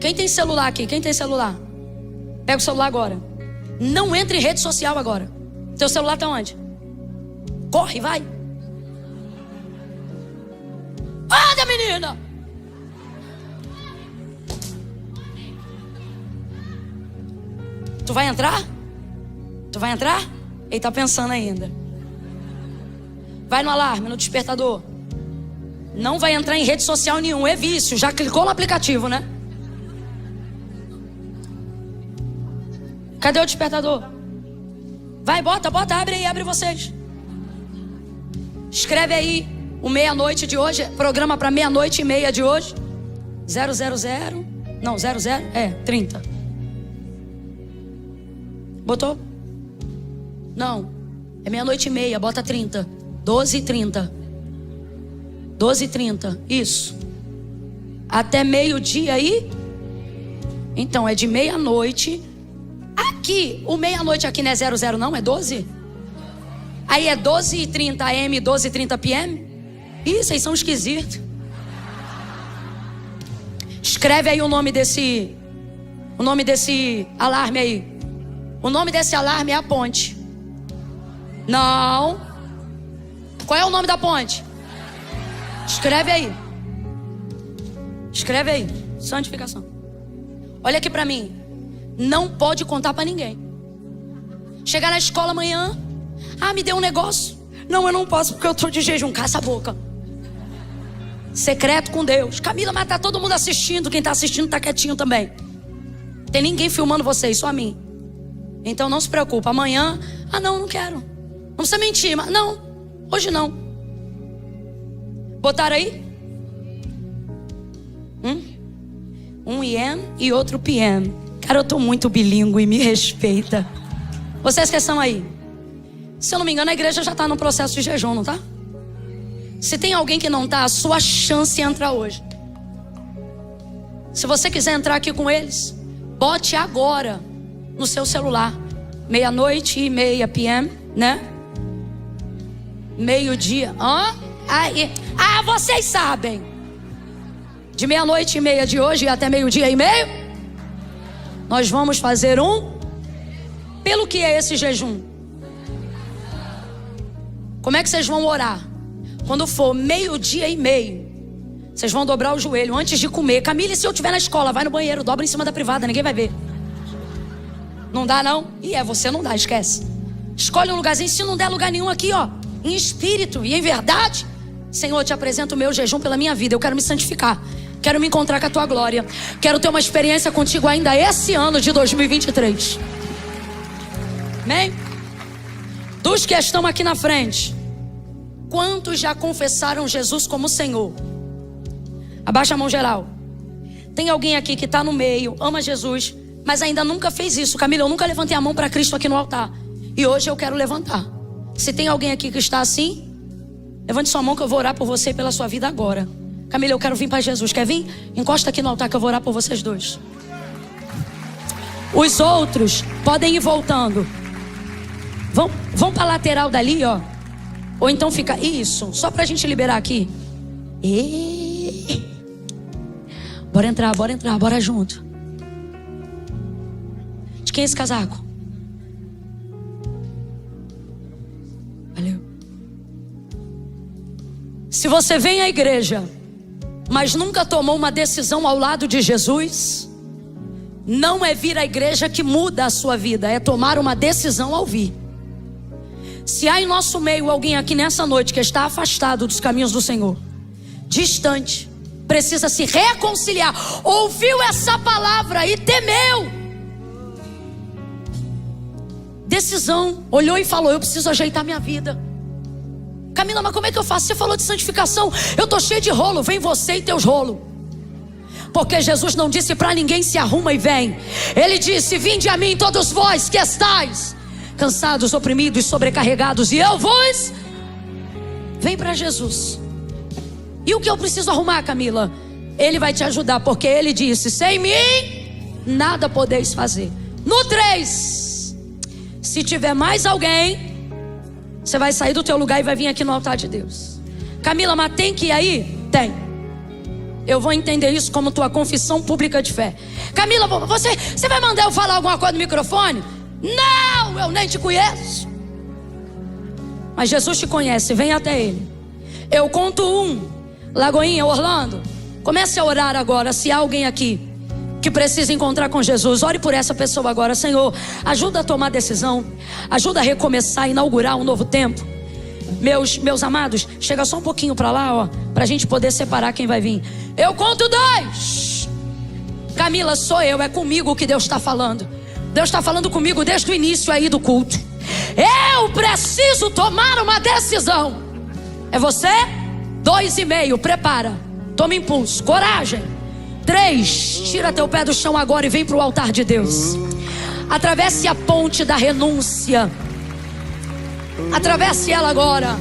Quem tem celular aqui? Quem tem celular? Pega o celular agora. Não entre em rede social agora. Teu celular tá onde? Corre, vai. Anda, menina. Tu vai entrar? Tu vai entrar? Ele tá pensando ainda. Vai no alarme, no despertador. Não vai entrar em rede social nenhum, é vício. Já clicou no aplicativo, né? Cadê o despertador? Vai, bota, abre aí, abre vocês. Escreve aí o meia-noite de hoje, programa para 00:30 de hoje. 000, não, 30. Botou? Não, é 00:30, bota 30. 12:30. 12:30, isso. Até meio-dia aí? Então, é de meia-noite. Aqui, o meia-noite aqui não é 00 não, é 12? Aí é 12:30 AM, 12:30 PM? Ih, vocês são esquisitos. Escreve aí o nome desse alarme aí. O nome desse alarme é a ponte. Não. Qual é o nome da ponte? Escreve aí. Escreve aí. Santificação. Olha aqui pra mim. Não pode contar pra ninguém. Chegar na escola amanhã. Ah, me deu um negócio. Não, eu não posso porque eu tô de jejum. Cala essa boca. Secreto com Deus. Camila, mas tá todo mundo assistindo. Quem tá assistindo tá quietinho também. Tem ninguém filmando vocês, só a mim. Então não se preocupa. Amanhã, não quero. Não precisa mentir, mas não. Hoje não. Botaram aí? Um IM e outro PM. Cara, eu tô muito bilíngue, me respeita. Vocês que estão aí, se eu não me engano, a igreja já tá no processo de jejum, não tá? Se tem alguém que não tá, a sua chance é entrar hoje. Se você quiser entrar aqui com eles, bote agora no seu celular. 00:30 PM, né? Meio-dia. Vocês sabem. De 00:30 de hoje até 12:30, nós vamos fazer Pelo que é esse jejum? Como é que vocês vão orar? Quando for 12:30, vocês vão dobrar o joelho antes de comer. Camila, se eu estiver na escola, vai no banheiro, dobra em cima da privada, ninguém vai ver. Não dá não? Você não dá, esquece. Escolhe um lugarzinho, se não der lugar nenhum aqui, ó, em espírito e em verdade. Senhor, eu te apresento o meu jejum pela minha vida. Eu quero me santificar, quero me encontrar com a tua glória. Quero ter uma experiência contigo ainda esse ano de 2023. Amém? Dos que estão aqui na frente, quantos já confessaram Jesus como Senhor? Abaixa a mão geral. Tem alguém aqui que está no meio, ama Jesus, mas ainda nunca fez isso. Camila, eu nunca levantei a mão para Cristo aqui no altar, e hoje eu quero levantar. Se tem alguém aqui que está assim, levante sua mão que eu vou orar por você e pela sua vida agora. Camila, eu quero vir para Jesus. Quer vir? Encosta aqui no altar que eu vou orar por vocês dois. Os outros podem ir voltando. Vão para a lateral dali, ó. Ou então fica isso, só pra gente liberar aqui. Bora entrar, bora junto. De quem é esse casaco? Valeu. Se você vem à igreja, mas nunca tomou uma decisão ao lado de Jesus, não é vir à igreja que muda a sua vida, é tomar uma decisão ao vir. Se há em nosso meio alguém aqui nessa noite que está afastado dos caminhos do Senhor, distante, precisa se reconciliar, ouviu essa palavra e temeu, decisão, olhou e falou: eu preciso ajeitar minha vida. Camila, mas como é que eu faço? Você falou de santificação, eu tô cheio de rolo. Vem você e teus rolos. Porque Jesus não disse para ninguém se arruma e vem. Ele disse: vinde a mim todos vós que estáis cansados, oprimidos, sobrecarregados, e eu vos... Vem para Jesus. E o que eu preciso arrumar, Camila? Ele vai te ajudar, porque ele disse: sem mim nada podeis fazer. No 3, se tiver mais alguém, você vai sair do teu lugar e vai vir aqui no altar de Deus. Camila, mas tem que ir aí? Tem. Eu vou entender isso como tua confissão pública de fé. Camila, você vai mandar eu falar alguma coisa no microfone? Não, eu nem te conheço. Mas Jesus te conhece, vem até Ele. Eu conto 1. Lagoinha, Orlando, comece a orar agora. Se há alguém aqui que precisa encontrar com Jesus, ore por essa pessoa agora. Senhor, ajuda a tomar decisão, ajuda a recomeçar, inaugurar um novo tempo. Meus amados, chega só um pouquinho para lá, ó, pra gente poder separar quem vai vir. Eu conto 2. Camila, sou eu, é comigo que Deus está falando. Deus está falando comigo desde o início aí do culto. Eu preciso tomar uma decisão. É você? 2,5, prepara, toma impulso, coragem. 3, tira teu pé do chão agora e vem para o altar de Deus. Atravesse a ponte da renúncia. Atravesse ela agora.